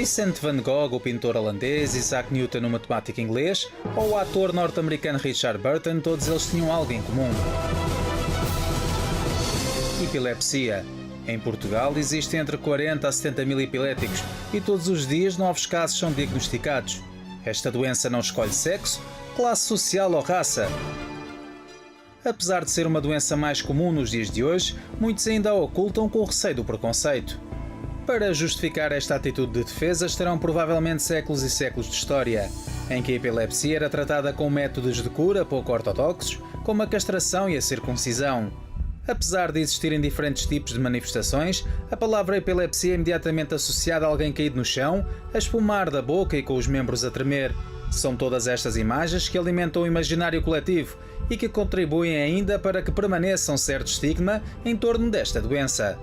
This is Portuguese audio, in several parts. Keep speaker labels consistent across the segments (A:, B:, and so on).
A: Vincent van Gogh, o pintor holandês, Isaac Newton, o matemático inglês, ou o ator norte-americano Richard Burton, todos eles tinham algo em comum: epilepsia. Em Portugal existem entre 40 a 70 mil epiléticos e todos os dias novos casos são diagnosticados. Esta doença não escolhe sexo, classe social ou raça. Apesar de ser uma doença mais comum nos dias de hoje, muitos ainda a ocultam com o receio do preconceito. Para justificar esta atitude de defesa estarão provavelmente séculos e séculos de história, em que a epilepsia era tratada com métodos de cura pouco ortodoxos, como a castração e a circuncisão. Apesar de existirem diferentes tipos de manifestações, a palavra epilepsia é imediatamente associada a alguém caído no chão, a espumar da boca e com os membros a tremer. São todas estas imagens que alimentam o imaginário coletivo e que contribuem ainda para que permaneça um certo estigma em torno desta doença.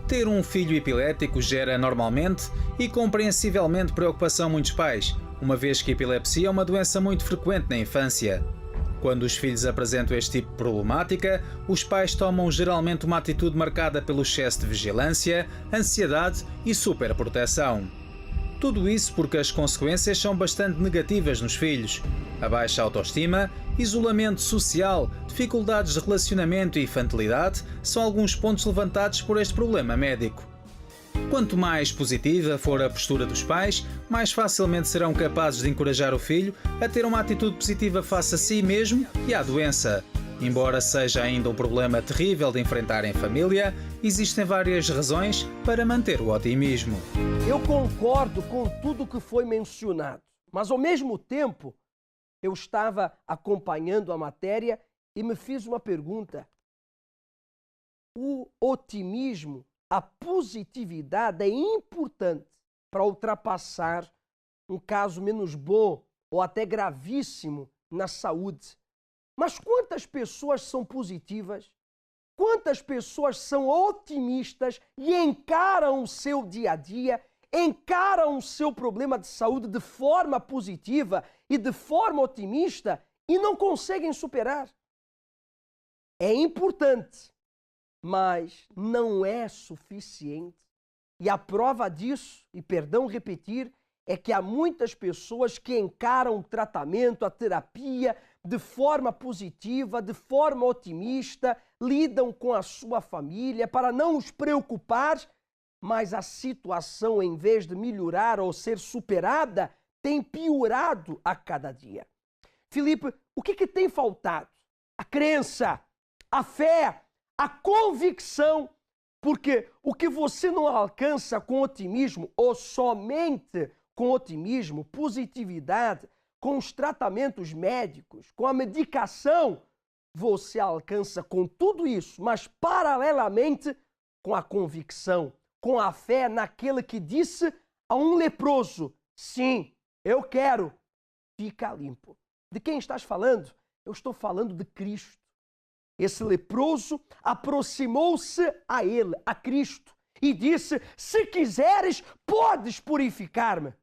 A: Ter um filho epilético gera normalmente e compreensivelmente preocupação a muitos pais, uma vez que a epilepsia é uma doença muito frequente na infância. Quando os filhos apresentam este tipo de problemática, os pais tomam geralmente uma atitude marcada pelo excesso de vigilância, ansiedade e superproteção. Tudo isso porque as consequências são bastante negativas nos filhos. A baixa autoestima, isolamento social, dificuldades de relacionamento e infantilidade são alguns pontos levantados por este problema médico. Quanto mais positiva for a postura dos pais, mais facilmente serão capazes de encorajar o filho a ter uma atitude positiva face a si mesmo e à doença. Embora seja ainda um problema terrível de enfrentar em família, existem várias razões para manter o otimismo.
B: Eu concordo com tudo o que foi mencionado, mas ao mesmo tempo eu estava acompanhando a matéria e me fiz uma pergunta. O otimismo, a positividade é importante para ultrapassar um caso menos bom ou até gravíssimo na saúde. Mas quantas pessoas são positivas? Quantas pessoas são otimistas e encaram o seu dia a dia, encaram o seu problema de saúde de forma positiva e de forma otimista e não conseguem superar? É importante, mas não é suficiente. E a prova disso, e perdão repetir, é que há muitas pessoas que encaram o tratamento, a terapia, de forma positiva, de forma otimista, lidam com a sua família para não os preocupar, mas a situação, em vez de melhorar ou ser superada, tem piorado a cada dia. Filipe, o que tem faltado? A crença, a fé, a convicção, porque o que você não alcança com otimismo, ou somente com otimismo, positividade, com os tratamentos médicos, com a medicação, você alcança com tudo isso, mas paralelamente com a convicção, com a fé naquele que disse a um leproso: sim, eu quero, fica limpo. De quem estás falando? Eu estou falando de Cristo. Esse leproso aproximou-se a ele, a Cristo, e disse: se quiseres, podes purificar-me.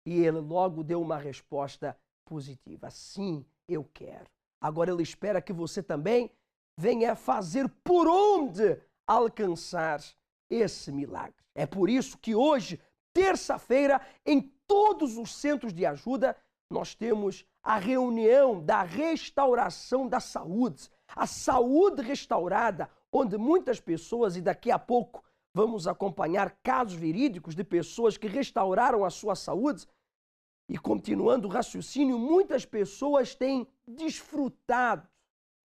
B: E ele logo deu uma resposta positiva: sim, eu quero. Agora ele espera que você também venha fazer por onde alcançar esse milagre. É por isso que hoje, terça-feira, em todos os centros de ajuda, nós temos a reunião da restauração da saúde. A saúde restaurada, onde muitas pessoas, e daqui a pouco vamos acompanhar casos verídicos de pessoas que restauraram a sua saúde. E continuando o raciocínio, muitas pessoas têm desfrutado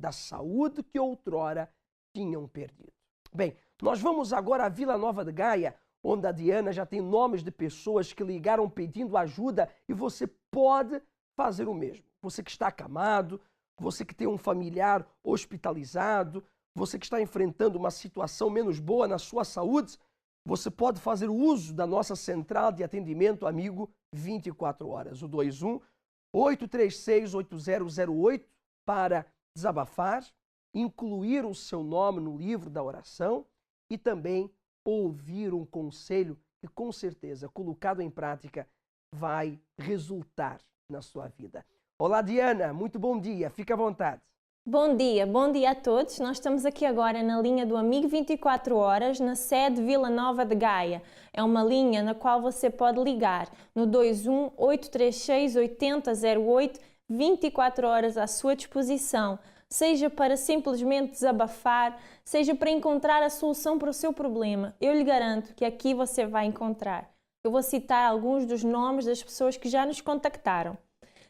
B: da saúde que outrora tinham perdido. Bem, nós vamos agora à Vila Nova de Gaia, onde a Diana já tem nomes de pessoas que ligaram pedindo ajuda e você pode fazer o mesmo. Você que está acamado, você que tem um familiar hospitalizado, você que está enfrentando uma situação menos boa na sua saúde, você pode fazer uso da nossa central de atendimento amigo 24 horas, o 21-836-8008, para desabafar, incluir o seu nome no livro da oração e também ouvir um conselho que, com certeza, colocado em prática, vai resultar na sua vida. Olá, Diana, muito bom dia, fica à vontade.
C: Bom dia a todos. Nós estamos aqui agora na linha do Amigo 24 Horas, na sede Vila Nova de Gaia. É uma linha na qual você pode ligar no 21 836 8008, 24 horas à sua disposição, seja para simplesmente desabafar, seja para encontrar a solução para o seu problema. Eu lhe garanto que aqui você vai encontrar. Eu vou citar alguns dos nomes das pessoas que já nos contactaram.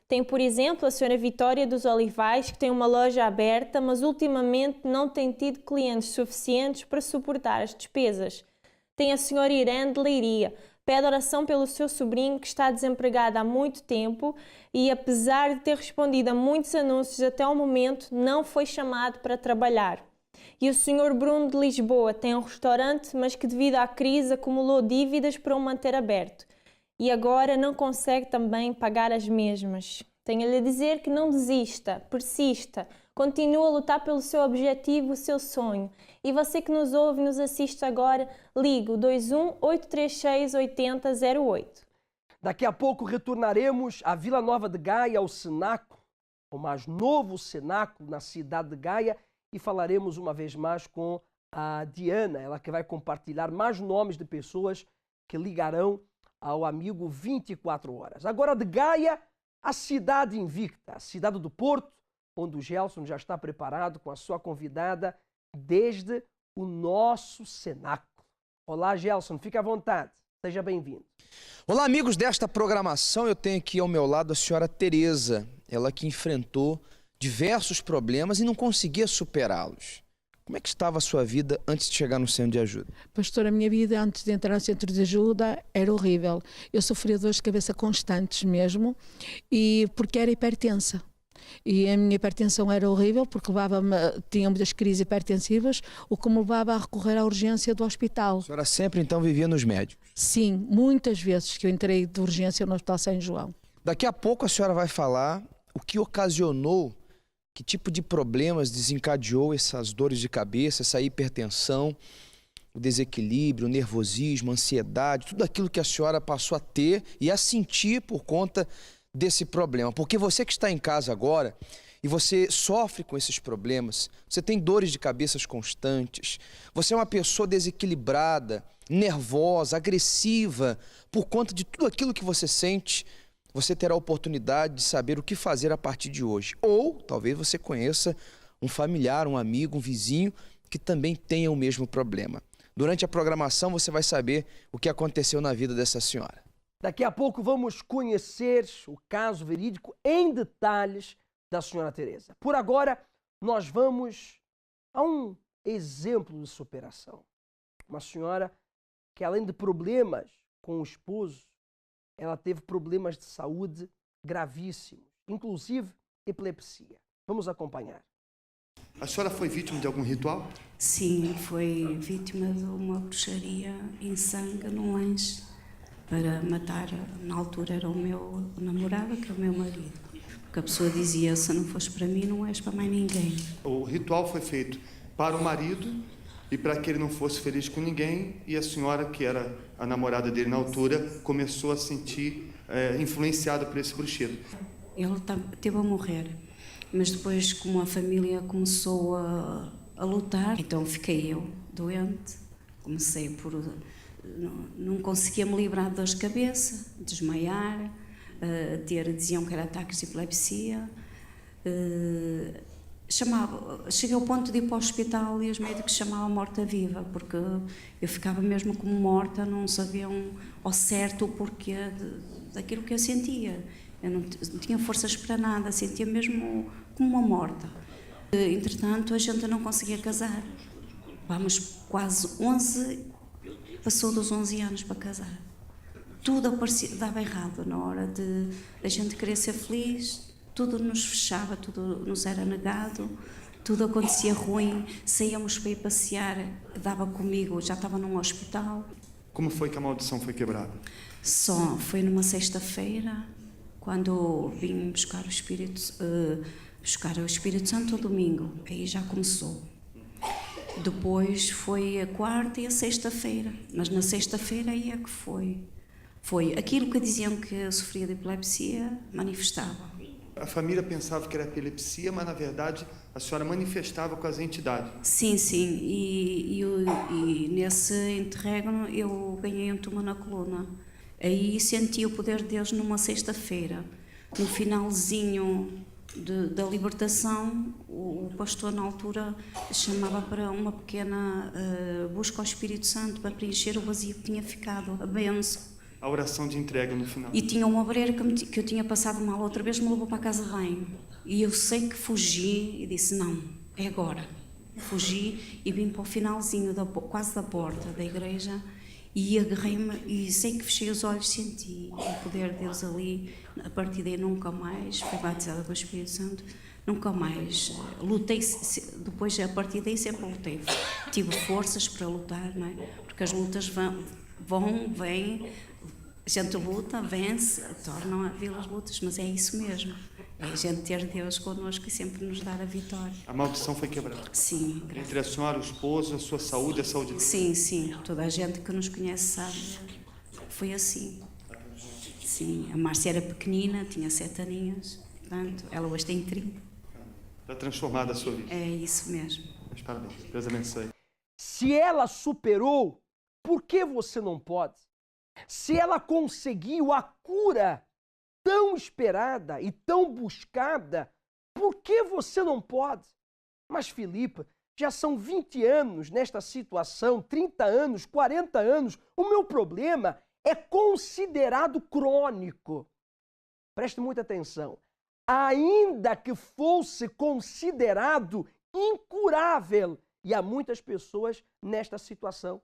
C: Tem, por exemplo, a senhora Vitória dos Olivais, que tem uma loja aberta, mas ultimamente não tem tido clientes suficientes para suportar as despesas. Tem a senhora Irene de Leiria, pede oração pelo seu sobrinho que está desempregado há muito tempo e, apesar de ter respondido a muitos anúncios até ao momento, não foi chamado para trabalhar. E o senhor Bruno de Lisboa tem um restaurante, mas que devido à crise acumulou dívidas para o manter aberto. E agora não consegue também pagar as mesmas. Tenho-lhe a dizer que não desista, persista, continua a lutar pelo seu objetivo, o seu sonho. E você que nos ouve e nos assiste agora, ligue o 21 836 8008.
B: Daqui a pouco retornaremos à Vila Nova de Gaia, ao cenáculo, o mais novo cenáculo na cidade de Gaia, e falaremos uma vez mais com a Diana, ela que vai compartilhar mais nomes de pessoas que ligarão ao Amigo 24 Horas. Agora de Gaia, a cidade invicta, a cidade do Porto, onde o Gelson já está preparado com a sua convidada desde o nosso cenáculo. Olá, Gelson, fique à vontade, seja bem-vindo.
D: Olá, amigos desta programação, eu tenho aqui ao meu lado a senhora Tereza, ela que enfrentou diversos problemas e não conseguia superá-los. Como é que estava a sua vida antes de chegar no centro de ajuda?
E: Pastor, a minha vida antes de entrar no centro de ajuda era horrível. Eu sofria dores de cabeça constantes mesmo, e porque era hipertensa. E a minha hipertensão era horrível porque tinha muitas crises hipertensivas, o que me levava a recorrer à urgência do hospital.
D: A senhora sempre então vivia nos médicos?
E: Sim, muitas vezes que eu entrei de urgência no Hospital São João.
D: Daqui a pouco a senhora vai falar o que ocasionou, que tipo de problemas desencadeou essas dores de cabeça, essa hipertensão, o desequilíbrio, o nervosismo, a ansiedade, tudo aquilo que a senhora passou a ter e a sentir por conta desse problema. Porque você que está em casa agora e você sofre com esses problemas, você tem dores de cabeça constantes, você é uma pessoa desequilibrada, nervosa, agressiva, por conta de tudo aquilo que você sente, você terá a oportunidade de saber o que fazer a partir de hoje. Ou talvez você conheça um familiar, um amigo, um vizinho que também tenha o mesmo problema. Durante a programação você vai saber o que aconteceu na vida dessa senhora.
B: Daqui a pouco vamos conhecer o caso verídico em detalhes da senhora Tereza. Por agora, nós vamos a um exemplo de superação. Uma senhora que, além de problemas com o esposo, ela teve problemas de saúde gravíssimos, inclusive epilepsia. Vamos acompanhar.
F: A senhora foi vítima de algum ritual?
G: Sim, foi vítima de uma bruxaria em sangue num lanche para matar, na altura era o meu namorado, que é o meu marido. Porque a pessoa dizia, se não fores para mim, não és para mais ninguém.
F: O ritual foi feito para o marido e para que ele não fosse feliz com ninguém, e a senhora, que era a namorada dele na altura, começou a sentir influenciada por esse bruxeiro.
G: Ele teve a morrer, mas depois, como a família começou a lutar, então fiquei eu doente, comecei por... Não conseguia me livrar de dores de cabeça, desmaiar, diziam que era ataques de epilepsia. Cheguei ao ponto de ir para o hospital e os médicos chamavam morta-viva, porque eu ficava mesmo como morta, não sabiam ao certo o porquê daquilo que eu sentia. Eu não tinha forças para nada, sentia mesmo como uma morta. Entretanto, a gente não conseguia casar. Vamos quase 11... Passou dos 11 anos para casar. Tudo dava errado na hora de a gente querer ser feliz, tudo nos fechava, tudo nos era negado, tudo acontecia ruim, saíamos para ir passear, dava comigo, já estava num hospital.
F: Como foi que a maldição foi quebrada?
G: Só foi numa sexta-feira, quando vim buscar o Espírito Santo ao domingo, aí já começou. Depois foi a quarta e a sexta-feira, mas na sexta-feira aí é que foi. Foi aquilo que diziam que eu sofria de epilepsia, manifestava.
F: A família pensava que era epilepsia, mas na verdade a senhora manifestava com as entidades.
G: Sim, sim. E nesse interregno eu ganhei um tumor na coluna. Aí senti o poder de Deus numa sexta-feira. No finalzinho da libertação, o pastor na altura chamava para uma pequena busca ao Espírito Santo para preencher o vazio que tinha ficado, a bênção.
F: A oração de entrega no final.
G: E tinha uma obreira que eu tinha passado mal outra vez, me levou para a casa de banho. E eu sei que fugi e disse, não, é agora. Fugi e vim para o finalzinho, quase da porta da igreja, e agarrei-me e sei que fechei os olhos, senti o poder de Deus ali. A partir daí nunca mais fui batizada com o Espírito Santo, nunca mais lutei. Depois, a partir daí sempre lutei, tive forças para lutar, não é? Porque as lutas vêm, a gente luta, vence, tornam a vir as lutas, mas é isso mesmo, é a gente ter Deus connosco e sempre nos dar a vitória.
F: A maldição foi quebrada?
G: Sim.
F: Entre a senhora, o esposo, a sua saúde e a saúde dele?
G: Sim, sim, toda a gente que nos conhece sabe, foi assim. Sim, a Márcia era pequenina, tinha 7 aninhos, portanto, ela hoje tem 30.
F: Está transformada a sua vida?
G: É isso mesmo.
F: Mas parabéns, Deus abençoe.
B: Se ela superou, por que você não pode? Se ela conseguiu a cura tão esperada e tão buscada, por que você não pode? Mas, Filipe, já são 20 anos nesta situação, 30 anos, 40 anos. O meu problema é considerado crônico. Preste muita atenção. Ainda que fosse considerado incurável, e há muitas pessoas nesta situação,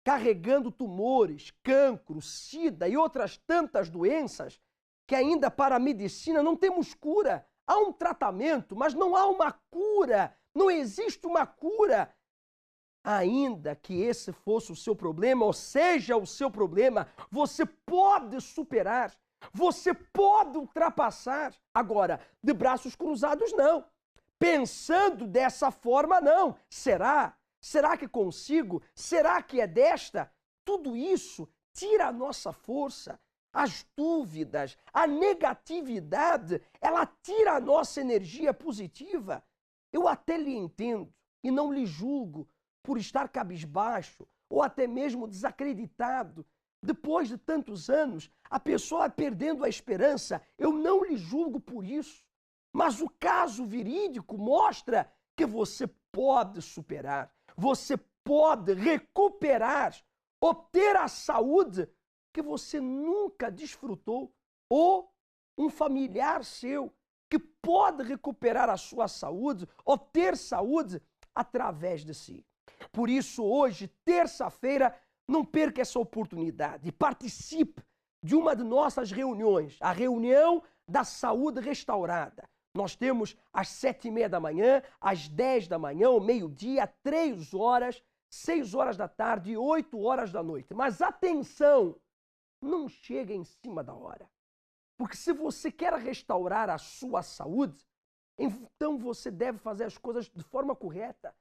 B: carregando tumores, cancro, sida e outras tantas doenças que ainda para a medicina não temos cura. Há um tratamento, mas não há uma cura. Não existe uma cura. Ainda que esse fosse o seu problema, ou seja, o seu problema, você pode superar, você pode ultrapassar. Agora, de braços cruzados, não. Pensando dessa forma, não. Será? Será que consigo? Será que é desta? Tudo isso tira a nossa força, as dúvidas, a negatividade, ela tira a nossa energia positiva. Eu até lhe entendo e não lhe julgo por estar cabisbaixo ou até mesmo desacreditado. Depois de tantos anos, a pessoa perdendo a esperança, eu não lhe julgo por isso. Mas o caso verídico mostra que você pode superar. Você pode recuperar, obter a saúde que você nunca desfrutou, ou um familiar seu que pode recuperar a sua saúde, obter saúde através de si. Por isso, hoje, terça-feira, não perca essa oportunidade e participe de uma de nossas reuniões, a reunião da saúde restaurada. Nós temos às 7h30 da manhã, às 10 da manhã, ao meio-dia, 3 horas, 6 horas da tarde e 8 horas da noite. Mas atenção, não chega em cima da hora. Porque se você quer restaurar a sua saúde, então você deve fazer as coisas de forma correta.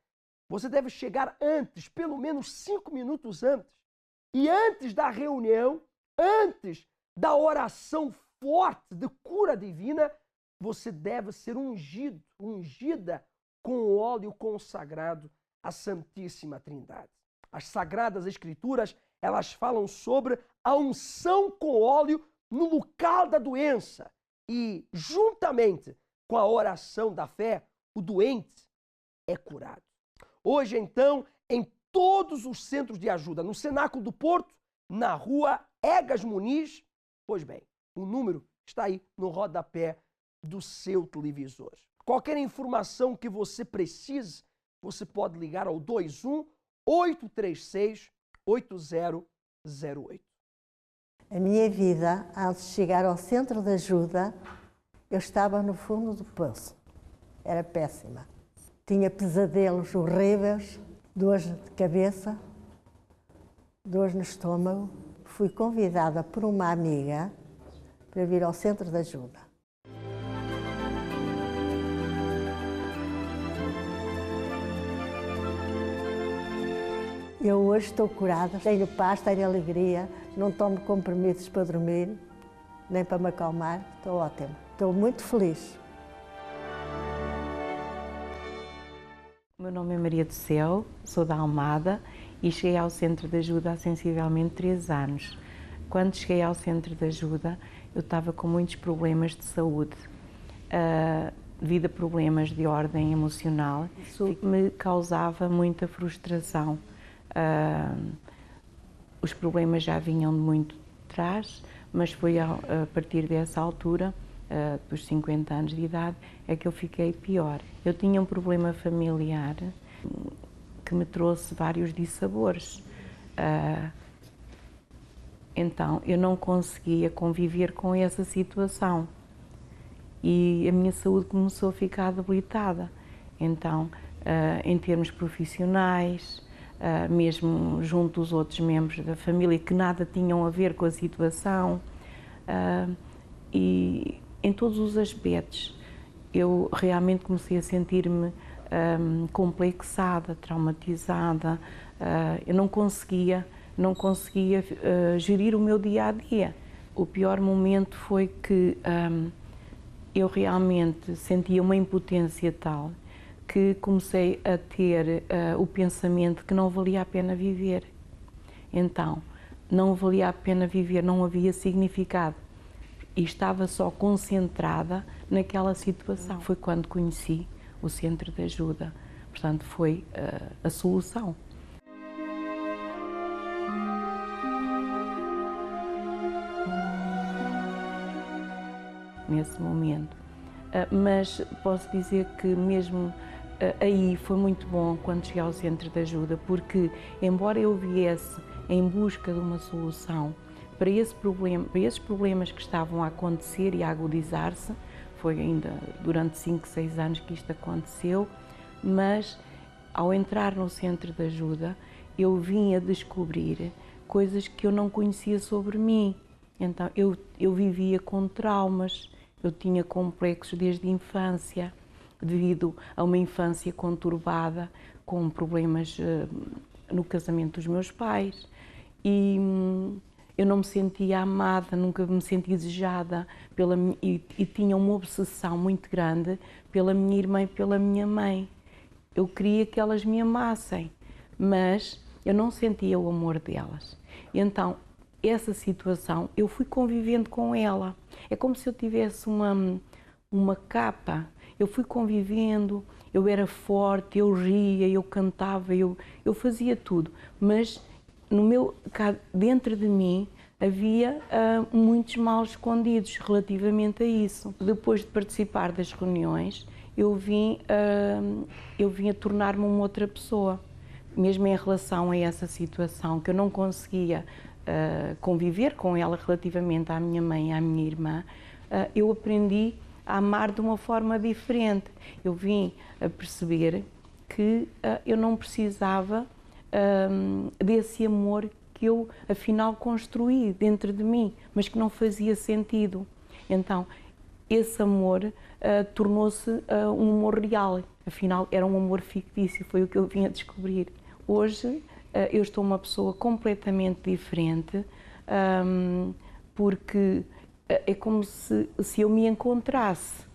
B: Você deve chegar antes, pelo menos 5 minutos antes. E antes da reunião, antes da oração forte de cura divina, você deve ser ungido, ungida com o óleo consagrado à Santíssima Trindade. As Sagradas Escrituras, elas falam sobre a unção com óleo no local da doença. E, juntamente com a oração da fé, o doente é curado. Hoje, então, em todos os centros de ajuda, no Cenáculo do Porto, na rua Egas Muniz, pois bem, o número está aí no rodapé do seu televisor. Qualquer informação que você precise, você pode ligar ao 21-836-8008.
H: A minha vida, antes de chegar ao centro de ajuda, eu estava no fundo do poço. Era péssima. Tinha pesadelos horríveis, dores de cabeça, dores no estômago. Fui convidada por uma amiga para vir ao centro de ajuda. Eu hoje estou curada, tenho paz, tenho alegria, não tomo comprimidos para dormir, nem para me acalmar, estou ótima. Estou muito feliz.
I: O meu nome é Maria do Céu, sou da Almada e cheguei ao Centro de Ajuda há sensivelmente 3 anos. Quando cheguei ao Centro de Ajuda, eu estava com muitos problemas de saúde, devido a problemas de ordem emocional. Isso me causava muita frustração. Os problemas já vinham de muito de trás, mas foi a partir dessa altura, dos 50 anos de idade, é que eu fiquei pior. Eu tinha um problema familiar que me trouxe vários dissabores. Então, eu não conseguia conviver com essa situação e a minha saúde começou a ficar debilitada. Então, em termos profissionais, mesmo junto dos outros membros da família que nada tinham a ver com a situação, e em todos os aspectos, eu realmente comecei a sentir-me complexada, traumatizada. Eu não conseguia gerir o meu dia-a-dia. O pior momento foi que eu realmente sentia uma impotência tal que comecei a ter o pensamento que não valia a pena viver. Então, não valia a pena viver, não havia significado. E estava só concentrada naquela situação. Foi quando conheci o Centro de Ajuda. Portanto, foi a solução. Nesse momento. Mas posso dizer que mesmo aí foi muito bom quando cheguei ao Centro de Ajuda, porque embora eu viesse em busca de uma solução para esses problemas que estavam a acontecer e a agudizar-se, foi ainda durante 5, 6 anos que isto aconteceu, mas ao entrar no Centro de Ajuda eu vim a descobrir coisas que eu não conhecia sobre mim. Então eu vivia com traumas, eu tinha complexos desde a infância, devido a uma infância conturbada, com problemas no casamento dos meus pais, e eu não me sentia amada, nunca me senti desejada, e tinha uma obsessão muito grande pela minha irmã e pela minha mãe. Eu queria que elas me amassem, mas eu não sentia o amor delas. Então, essa situação, eu fui convivendo com ela. É como se eu tivesse uma capa. Eu fui convivendo, eu era forte, eu ria, eu cantava, eu fazia tudo. Mas dentro de mim havia muitos mal escondidos relativamente a isso. Depois de participar das reuniões, eu vim a tornar-me uma outra pessoa. Mesmo em relação a essa situação, que eu não conseguia conviver com ela relativamente à minha mãe e à minha irmã, eu aprendi a amar de uma forma diferente. Eu vim a perceber que eu não precisava desse amor que eu, afinal, construí dentro de mim, mas que não fazia sentido. Então, esse amor tornou-se um amor real. Afinal, era um amor fictício, foi o que eu vim a descobrir. Hoje, eu estou uma pessoa completamente diferente, porque é como se eu me encontrasse.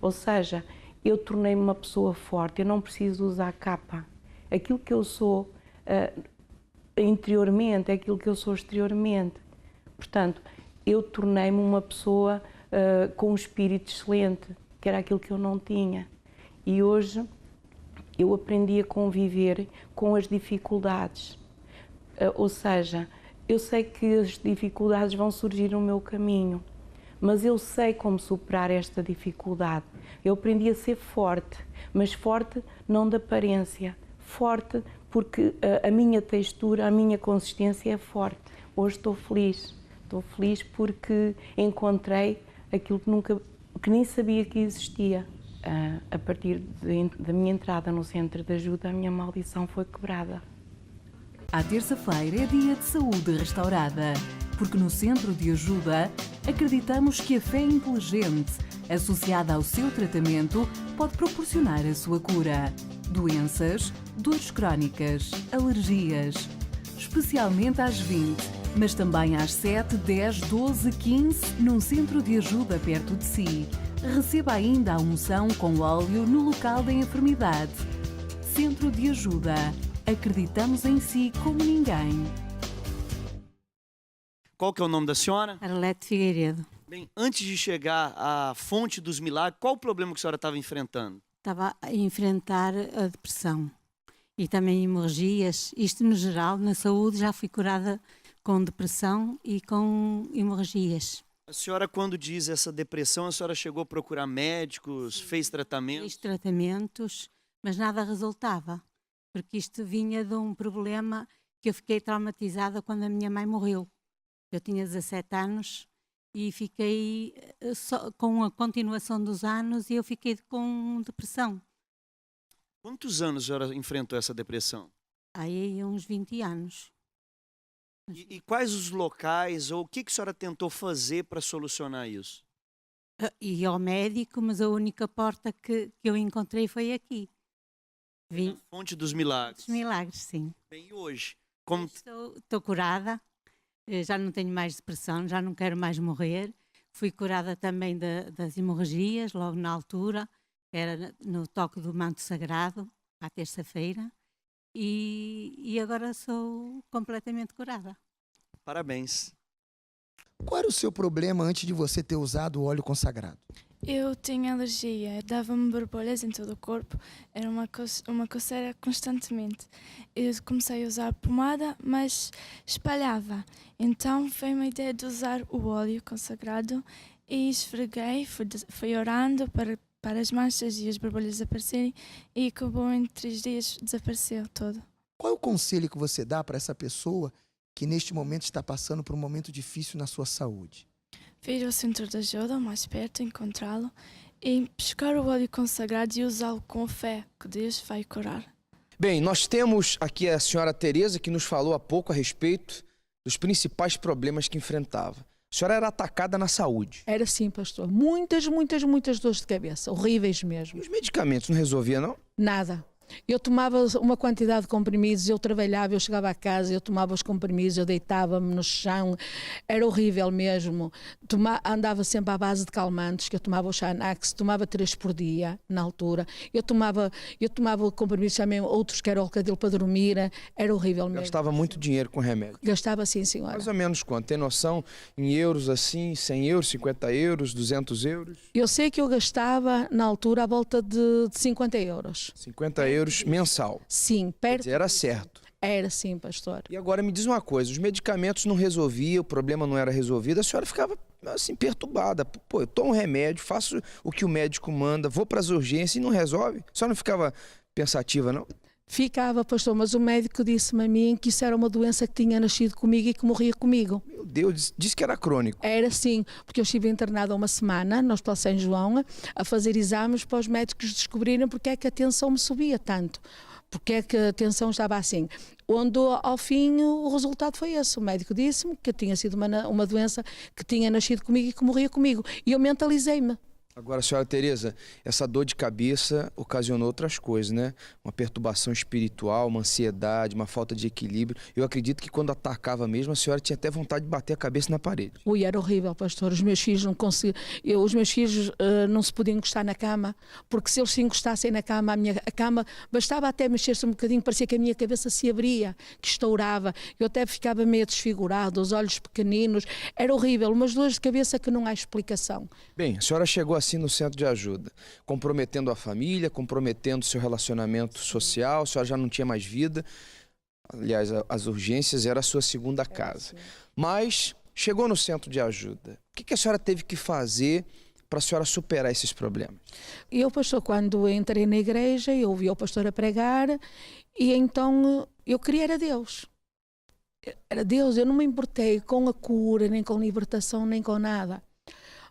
I: Ou seja, eu tornei-me uma pessoa forte, eu não preciso usar capa. Aquilo que eu sou interiormente é aquilo que eu sou exteriormente. Portanto, eu tornei-me uma pessoa com um espírito excelente, que era aquilo que eu não tinha. E hoje eu aprendi a conviver com as dificuldades. Ou seja, eu sei que as dificuldades vão surgir no meu caminho, mas eu sei como superar esta dificuldade. Eu aprendi a ser forte, mas forte não de aparência, forte porque a minha textura, a minha consistência é forte. Hoje estou feliz porque encontrei aquilo que nem sabia que existia. A partir da minha entrada no Centro de Ajuda, a minha maldição foi quebrada.
J: À terça-feira é dia de saúde restaurada, porque no Centro de Ajuda acreditamos que a fé inteligente, associada ao seu tratamento, pode proporcionar a sua cura. Doenças, dores crónicas, alergias, especialmente às 20, mas também às 7, 10, 12, 15, num Centro de Ajuda perto de si. Receba ainda a unção com óleo no local da enfermidade. Centro de Ajuda. Acreditamos em si como ninguém.
K: Qual que é o nome da senhora?
L: Arlete Figueiredo.
K: Bem, antes de chegar à fonte dos milagres, qual o problema que a senhora estava enfrentando?
L: Estava a enfrentar a depressão e também hemorragias. Isto, no geral, na saúde, já fui curada com depressão e com hemorragias.
K: A senhora, quando diz essa depressão, a senhora chegou a procurar médicos, fez tratamento?
L: Fiz tratamentos, mas nada resultava, porque isto vinha de um problema que eu fiquei traumatizada quando a minha mãe morreu. Eu tinha 17 anos e fiquei só, com a continuação dos anos, e eu fiquei com depressão.
K: Quantos anos a senhora enfrentou essa depressão?
L: Aí uns 20 anos.
K: E quais os locais, ou o que a senhora tentou fazer para solucionar isso?
L: E ao médico, mas a única porta que eu encontrei foi aqui.
K: Na fonte dos milagres.
L: Dos milagres, sim.
K: Bem, e hoje? Como...
L: Estou curada, já não tenho mais depressão, já não quero mais morrer. Fui curada também das hemorragias, logo na altura, era no toque do manto sagrado, à terça-feira. E agora sou completamente curada.
K: Parabéns.
M: Qual era o seu problema antes de você ter usado o óleo consagrado?
N: Eu tinha alergia, dava-me borbulhas em todo o corpo, era uma coceira constantemente. Eu comecei a usar pomada, mas espalhava. Então veio-me a ideia de usar o óleo consagrado e esfreguei, fui orando para as manchas e as borbulhas desaparecerem, e acabou em 3 dias, desapareceu todo.
M: Qual é o conselho que você dá para essa pessoa que neste momento está passando por um momento difícil na sua saúde?
N: Vir ao centro de ajuda, o mais perto, encontrá-lo e buscar o óleo consagrado e usá-lo com fé, que Deus vai curar.
D: Bem, nós temos aqui a senhora Tereza, que nos falou há pouco a respeito dos principais problemas que enfrentava. A senhora era atacada na saúde.
E: Era sim, pastor. Muitas dores de cabeça, horríveis mesmo.
D: E os medicamentos não resolvia, não?
E: Nada. Eu tomava uma quantidade de comprimidos, eu trabalhava, eu chegava a casa, eu tomava os comprimidos, eu deitava-me no chão, era horrível mesmo. Andava sempre à base de calmantes, que eu tomava o Xanax, tomava 3 por dia, na altura. Eu tomava comprimidos também, outros que era o cadilo para dormir, era horrível mesmo.
D: Gastava muito dinheiro com remédio?
E: Gastava sim, senhora.
D: Mais ou menos quanto? Tem noção? Em euros assim, 100 euros, 50 euros, 200 euros?
E: Eu sei que eu gastava, na altura, à volta de 50 euros.
D: 50 euros mensal?
E: Sim, perto.
D: Quer dizer, era certo.
E: Era sim, pastor.
D: E agora me diz uma coisa, os medicamentos não resolviam, o problema não era resolvido, a senhora ficava assim perturbada. Pô, eu tomo um remédio, faço o que o médico manda, vou para as urgências e não resolve. A senhora não ficava pensativa, não?
E: Ficava, pastor, mas o médico disse-me a mim que isso era uma doença que tinha nascido comigo e que morria comigo.
D: Meu Deus, disse que era crônico.
E: Era sim, porque eu estive internada uma semana no Hospital São João a fazer exames para os médicos descobrirem porque é que a tensão me subia tanto. Porque é que a tensão estava assim. Onde, ao fim, o resultado foi esse. O médico disse-me que tinha sido uma doença que tinha nascido comigo e que morria comigo. E eu mentalizei-me.
D: Agora, senhora Tereza, essa dor de cabeça ocasionou outras coisas, né? Uma perturbação espiritual, uma ansiedade, uma falta de equilíbrio. Eu acredito que quando atacava mesmo, a senhora tinha até vontade de bater a cabeça na parede.
E: Ui, era horrível, pastor. Os meus filhos não conseguiam. Os meus filhos não se podiam encostar na cama, porque se eles se encostassem na cama, a cama bastava até mexer-se um bocadinho, parecia que a minha cabeça se abria, que estourava. Eu até ficava meio desfigurado, os olhos pequeninos. Era horrível, umas dores de cabeça que não há explicação.
D: Bem, a senhora chegou assim no centro de ajuda, comprometendo a família, comprometendo seu relacionamento social, a senhora já não tinha mais vida. Aliás, as urgências era a sua segunda casa. Mas chegou no centro de ajuda. O que a senhora teve que fazer para a senhora superar esses problemas?
E: Eu, pastor, quando entrei na igreja, eu ouvi o pastor a pregar e então eu queria era Deus. Era Deus, eu não me importei com a cura, nem com libertação, nem com nada.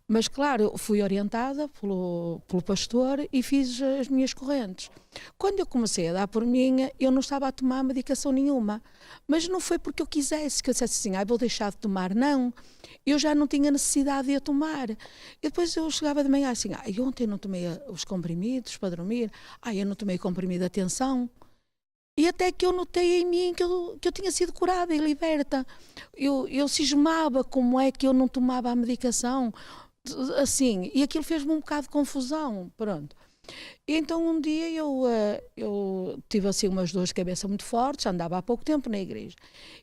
E: Mas, claro, eu fui orientada pelo pastor e fiz as minhas correntes. Quando eu comecei a dar por mim, eu não estava a tomar medicação nenhuma. Mas não foi porque eu quisesse, que eu dissesse assim, vou deixar de tomar. Não, eu já não tinha necessidade de a tomar. E depois eu chegava de manhã assim, ontem eu não tomei os comprimidos para dormir, eu não tomei comprimido de atenção. E até que eu notei em mim que eu tinha sido curada e liberta. Eu cismava como é que eu não tomava a medicação. assim, e aquilo fez-me um bocado de confusão, pronto. E então um dia eu tive assim umas dores de cabeça muito fortes, andava há pouco tempo na igreja.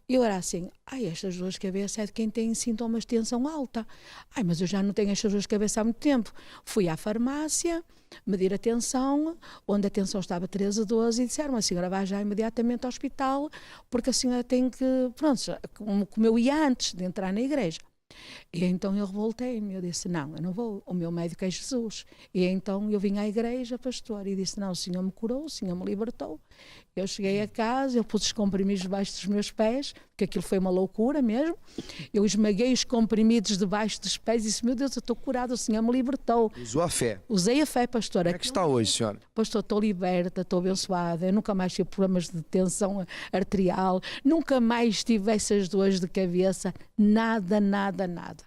E: E eu era assim, estas dores de cabeça é de quem tem sintomas de tensão alta. Mas eu já não tenho estas dores de cabeça há muito tempo. Fui à farmácia, medir a tensão, onde a tensão estava 13 a 12 e disseram, a senhora vai já imediatamente ao hospital, porque a senhora tem que, pronto, como eu ia antes de entrar na igreja. E então eu revoltei-me, eu disse, não, eu não vou, o meu médico é Jesus. E então eu vim à igreja, pastor, e disse, não, o Senhor me curou, o Senhor me libertou. Eu cheguei a casa, eu pus os comprimidos debaixo dos meus pés, porque aquilo foi uma loucura mesmo. Eu esmaguei os comprimidos debaixo dos pés e disse, meu Deus, eu estou curado, o Senhor me libertou.
D: Usou a fé.
E: Usei a fé, pastor.
D: Como é que está hoje, senhora?
E: Pastor, estou liberta, estou abençoada, eu nunca mais tive problemas de tensão arterial, nunca mais tive essas dores de cabeça, nada, nada, nada.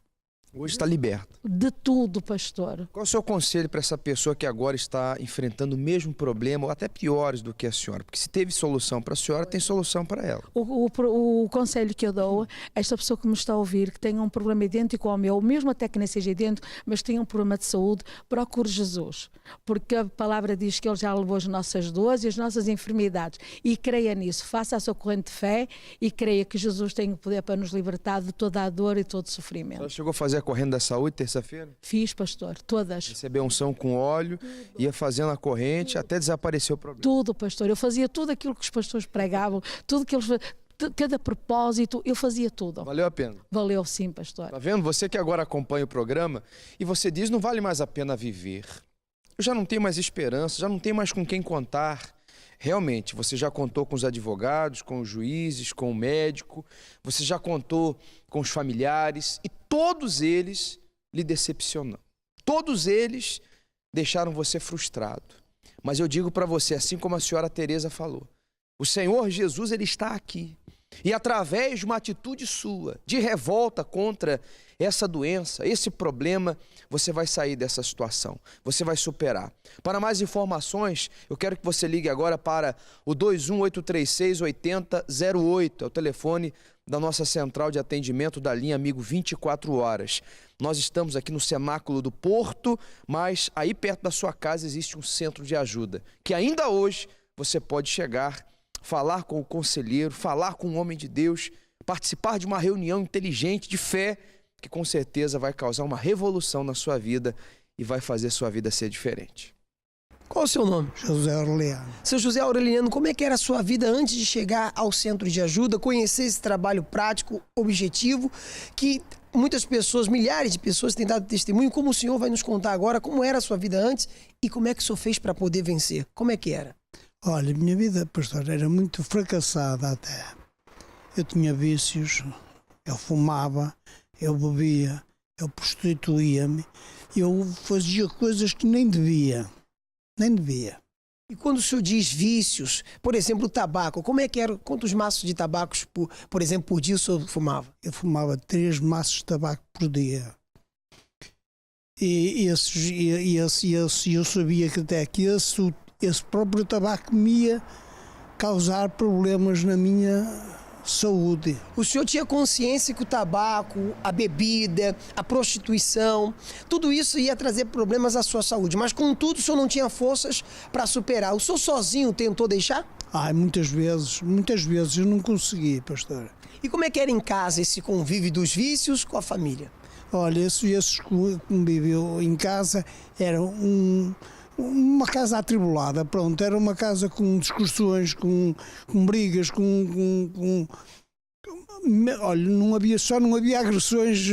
D: Hoje está liberta.
E: De tudo, pastor.
D: Qual é o seu conselho para essa pessoa que agora está enfrentando o mesmo problema, ou até piores do que a senhora? Porque se teve solução para a senhora, tem solução para ela.
E: O conselho que eu dou a esta pessoa que me está a ouvir, que tenha um problema idêntico ao meu, mesmo até que nem seja idêntico, mas tenha um problema de saúde, procure Jesus. Porque a palavra diz que Ele já levou as nossas dores e as nossas enfermidades. E creia nisso, faça a sua corrente de fé e creia que Jesus tem o poder para nos libertar de toda a dor e todo o sofrimento.
D: Ela chegou a fazer a corrente da saúde terça-feira?
E: Fiz, pastor, todas.
D: Recebeu unção com óleo, ia fazendo a corrente até desaparecer o problema.
E: Tudo, pastor. Eu fazia tudo aquilo que os pastores pregavam, tudo que eles... Cada propósito, eu fazia tudo.
D: Valeu a pena?
E: Valeu sim, pastor.
D: Tá vendo? Você que agora acompanha o programa e você diz, não vale mais a pena viver. Eu já não tenho mais esperança, já não tenho mais com quem contar. Realmente, você já contou com os advogados, com os juízes, com o médico, você já contou com os familiares e todos eles lhe decepcionam. Todos eles deixaram você frustrado. Mas eu digo para você, assim como a senhora Teresa falou, o Senhor Jesus, Ele está aqui. E através de uma atitude sua, de revolta contra essa doença, esse problema, você vai sair dessa situação, você vai superar. Para mais informações, eu quero que você ligue agora para o 21836-8008, é o telefone da nossa central de atendimento da linha Amigo 24 horas. Nós estamos aqui no Cenáculo do Porto, mas aí perto da sua casa existe um centro de ajuda, que ainda hoje você pode chegar, falar com o conselheiro, falar com um homem de Deus, participar de uma reunião inteligente de fé, que com certeza vai causar uma revolução na sua vida e vai fazer sua vida ser diferente.
B: Qual o seu nome?
M: José Aureliano.
B: Seu José Aureliano, como é que era a sua vida antes de chegar ao centro de ajuda, conhecer esse trabalho prático, objetivo, que muitas pessoas, milhares de pessoas têm dado testemunho, como o senhor vai nos contar agora, como era a sua vida antes e como é que o senhor fez para poder vencer? Como é que era?
M: Olha, minha vida, pastor, era muito fracassada até. Eu tinha vícios, eu fumava, eu bebia, eu prostituía-me, eu fazia coisas que nem devia. Nem devia.
B: E quando o senhor diz vícios, por exemplo, o tabaco, como é que era? Quantos maços de tabacos, por exemplo, por dia o senhor fumava?
M: Eu fumava 3 maços de tabaco por dia. E eu sabia que até que esse próprio tabaco me ia causar problemas na minha saúde.
B: O senhor tinha consciência que o tabaco, a bebida, a prostituição, tudo isso ia trazer problemas à sua saúde, mas contudo o senhor não tinha forças para superar. O senhor sozinho tentou deixar?
M: Muitas vezes eu não consegui, pastor.
B: E como é que era em casa esse convívio dos vícios com a família?
M: Olha, esse convívio em casa era uma casa atribulada, pronto, era uma casa com discussões, com brigas, olha, não havia agressões.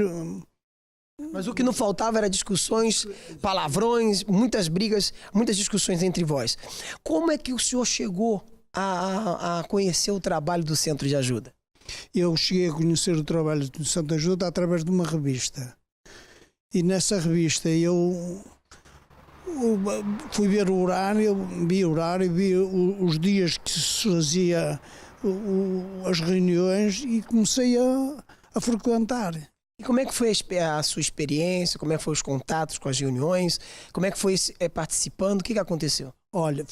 B: Mas o que não faltava era discussões, palavrões, muitas brigas, muitas discussões entre vós. Como é que o senhor chegou a conhecer o trabalho do Centro de Ajuda?
M: Eu cheguei a conhecer o trabalho do Centro de Ajuda através de uma revista. E nessa revista eu fui ver o horário, vi os dias que se fazia as reuniões e comecei a frequentar.
B: E como é que foi a sua experiência? Como é que foi os contatos com as reuniões? Como é que foi participando? O que aconteceu?
M: Olha,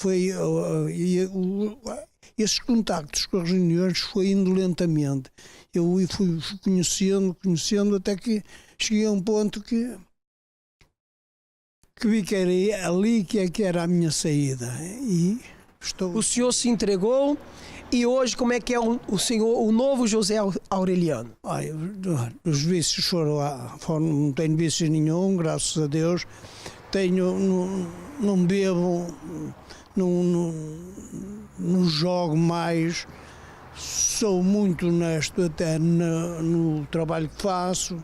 M: esses contactos com as reuniões foi indo lentamente. Eu fui conhecendo até que cheguei a um ponto que que vi que era ali que era a minha saída. E estou...
B: O senhor se entregou e hoje como é que é o senhor, o novo José Aureliano?
M: Ai, os vícios não tenho vícios nenhum, graças a Deus. Não bebo, não jogo mais. Sou muito honesto até no trabalho que faço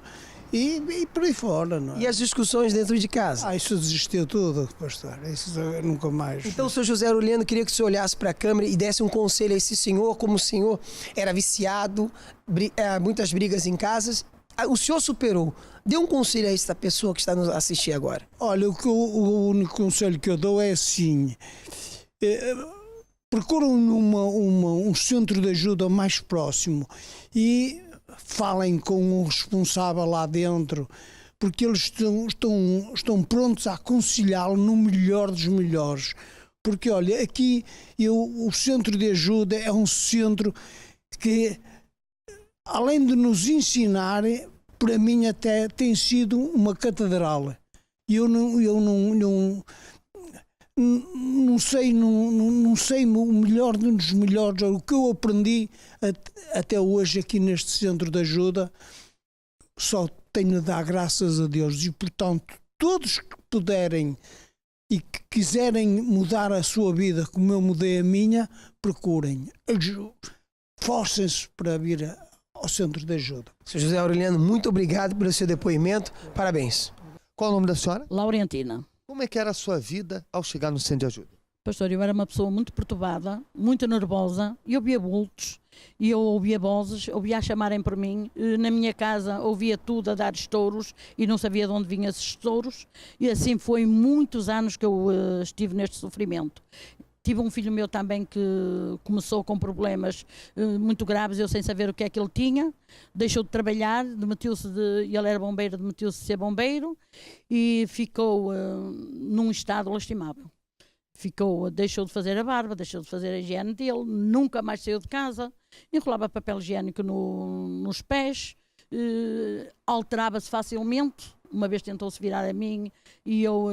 M: e por aí fora. Não é?
B: E as discussões dentro de casa?
M: Isso desistiu tudo, pastor. Isso nunca mais.
B: Então, o senhor José Aureliano, queria que o senhor olhasse para a câmera e desse um conselho a esse senhor, como o senhor era viciado, muitas brigas em casas. O senhor superou. Dê um conselho a essa pessoa que está nos assistindo agora.
M: Olha, o único conselho que eu dou é assim... procuram um centro de ajuda mais próximo e falem com o responsável lá dentro, porque eles estão prontos a aconselhá-lo no melhor dos melhores. Porque, olha, aqui o centro de ajuda é um centro que, além de nos ensinar, para mim até tem sido uma catedral. Eu não sei o melhor dos melhores, o que eu aprendi até hoje aqui neste centro de ajuda, só tenho a dar graças a Deus. E, portanto, todos que puderem e que quiserem mudar a sua vida como eu mudei a minha, procurem. Forcem-se para vir ao centro de ajuda.
B: Sr. José Aureliano, muito obrigado pelo seu depoimento. Parabéns.
F: Qual o nome da senhora?
O: Laurentina.
F: Como é que era a sua vida ao chegar no centro de ajuda?
O: Pastor, eu era uma pessoa muito perturbada, muito nervosa, eu ouvia bultos, e eu ouvia vozes, ouvia a chamarem por mim, na minha casa ouvia tudo a dar estouros e não sabia de onde vinham esses estouros, e assim foi muitos anos que eu estive neste sofrimento. Tive um filho meu também que começou com problemas muito graves, eu sem saber o que é que ele tinha, deixou de trabalhar, ele era bombeiro, demitiu-se de ser bombeiro e ficou num estado lastimável. Deixou de fazer a barba, deixou de fazer a higiene dele, nunca mais saiu de casa, enrolava papel higiênico nos pés, alterava-se facilmente, uma vez tentou-se virar a mim e eu...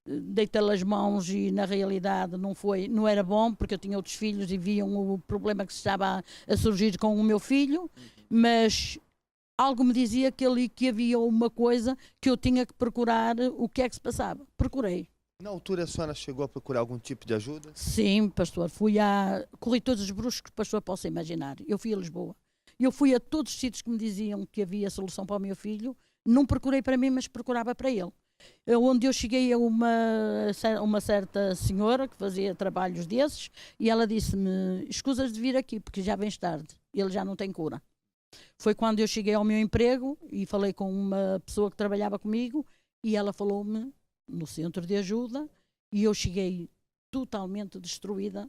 O: deitei-lhe as mãos e na realidade não era bom, porque eu tinha outros filhos e viam o problema que se estava a surgir com o meu filho, mas algo me dizia que havia uma coisa que eu tinha que procurar o que é que se passava. Procurei.
F: Na altura a senhora chegou a procurar algum tipo de ajuda?
O: Sim, pastor, corri todos os bruscos que o pastor possa imaginar. Eu fui a Lisboa. Eu fui a todos os sítios que me diziam que havia solução para o meu filho. Não procurei para mim, mas procurava para ele. Onde eu cheguei a uma certa senhora que fazia trabalhos desses e ela disse-me, escusas de vir aqui porque já vens tarde, ele já não tem cura. Foi quando eu cheguei ao meu emprego e falei com uma pessoa que trabalhava comigo e ela falou-me no centro de ajuda e eu cheguei totalmente destruída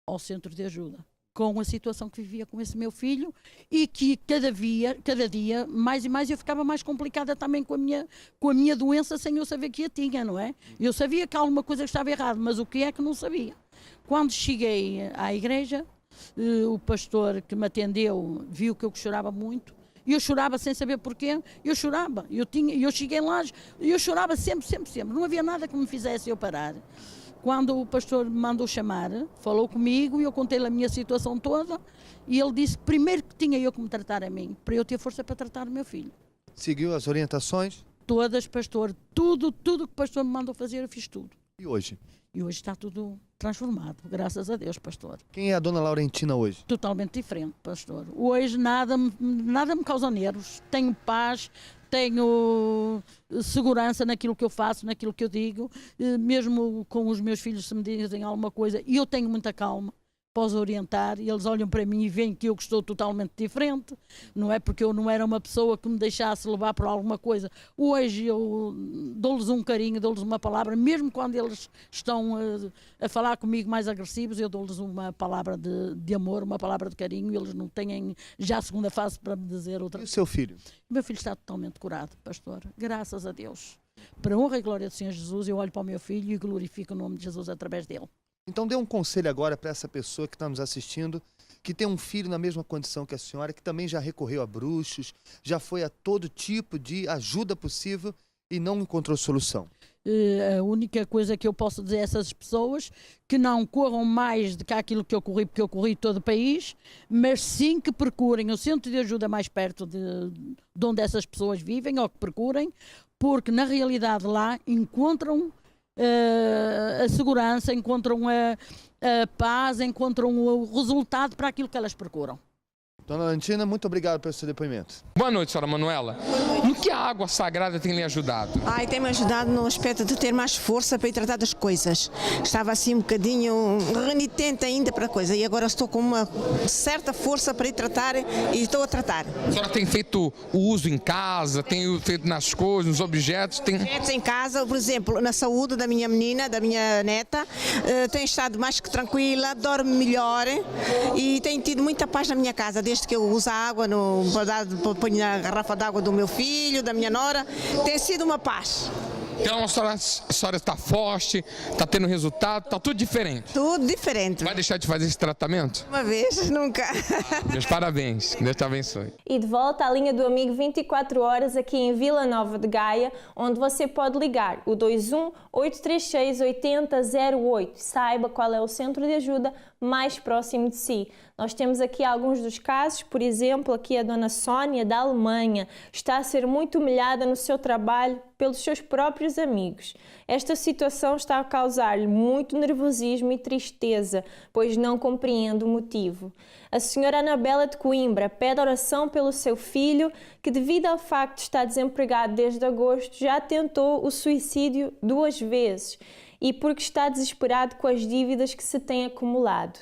O: ao centro de ajuda, com a situação que vivia com esse meu filho e que cada dia, mais e mais, eu ficava mais complicada também com a minha doença sem eu saber que a tinha, não é? Eu sabia que alguma coisa estava errada, mas o que é que não sabia? Quando cheguei à igreja, o pastor que me atendeu viu que eu chorava muito, e eu chorava sem saber porquê, eu chorava, eu cheguei lá, eu chorava sempre, não havia nada que me fizesse eu parar. Quando o pastor me mandou chamar, falou comigo e eu contei-lhe a minha situação toda e ele disse que primeiro que tinha eu que me tratar a mim, para eu ter força para tratar o meu filho.
F: Seguiu as orientações?
O: Todas, pastor, tudo que o pastor me mandou fazer, eu fiz tudo.
F: E hoje?
O: E hoje está tudo transformado, graças a Deus, pastor.
F: Quem é a dona Laurentina hoje?
O: Totalmente diferente, pastor. Hoje nada me causa nervos, tenho paz, tenho segurança naquilo que eu faço, naquilo que eu digo, mesmo com os meus filhos se me dizem alguma coisa, e eu tenho muita calma, posso orientar, e eles olham para mim e veem que eu estou totalmente diferente, não é porque eu não era uma pessoa que me deixasse levar por alguma coisa. Hoje eu dou-lhes um carinho, dou-lhes uma palavra, mesmo quando eles estão a falar comigo mais agressivos, eu dou-lhes uma palavra de amor, uma palavra de carinho, e eles não têm já a segunda fase para me dizer outra.
F: E o seu filho?
O: O meu filho está totalmente curado, pastor, graças a Deus. Para a honra e glória do Senhor Jesus, eu olho para o meu filho e glorifico o nome de Jesus através dele.
F: Então dê um conselho agora para essa pessoa que está nos assistindo, que tem um filho na mesma condição que a senhora, que também já recorreu a bruxos, já foi a todo tipo de ajuda possível
D: e não encontrou solução?
O: A única coisa que eu posso dizer a essas pessoas que não corram mais do que aquilo que eu corri, porque eu corri todo o país, mas sim que procurem o centro de ajuda mais perto de onde essas pessoas vivem, ou que procurem, porque na realidade lá encontram a segurança, encontram a paz, encontram o resultado para aquilo que elas procuram.
D: Dona Valentina, muito obrigado pelo seu depoimento.
P: Boa noite, senhora Manuela. No que a água sagrada tem lhe ajudado?
Q: Tem me ajudado no aspecto de ter mais força para ir tratar das coisas. Estava assim um bocadinho renitente ainda para a coisa e agora estou com uma certa força para ir tratar e estou a tratar.
P: A senhora tem feito o uso em casa, tem feito nas coisas, nos objetos?
Q: Objetos em casa, por exemplo, na saúde da minha menina, da minha neta, tenho estado mais que tranquila, dorme melhor e tenho tido muita paz na minha casa, desde que eu uso a água, ponho na garrafa d'água do meu filho, da minha nora, tem sido uma paz.
P: Então a senhora está forte, está tendo resultado, está tudo diferente?
Q: Tudo diferente.
P: Vai deixar de fazer esse tratamento?
Q: Uma vez, nunca.
P: Meus parabéns, Deus te abençoe.
C: E de volta à linha do Amigo 24 horas aqui em Vila Nova de Gaia, onde você pode ligar o 21 836 8008. Saiba qual é o centro de ajuda mais próximo de si. Nós temos aqui alguns dos casos, por exemplo, aqui a dona Sónia da Alemanha está a ser muito humilhada no seu trabalho pelos seus próprios amigos. Esta situação está a causar-lhe muito nervosismo e tristeza, pois não compreende o motivo. A senhora Anabela de Coimbra pede oração pelo seu filho, que devido ao facto de estar desempregado desde agosto, já tentou o suicídio 2 vezes e porque está desesperado com as dívidas que se têm acumulado.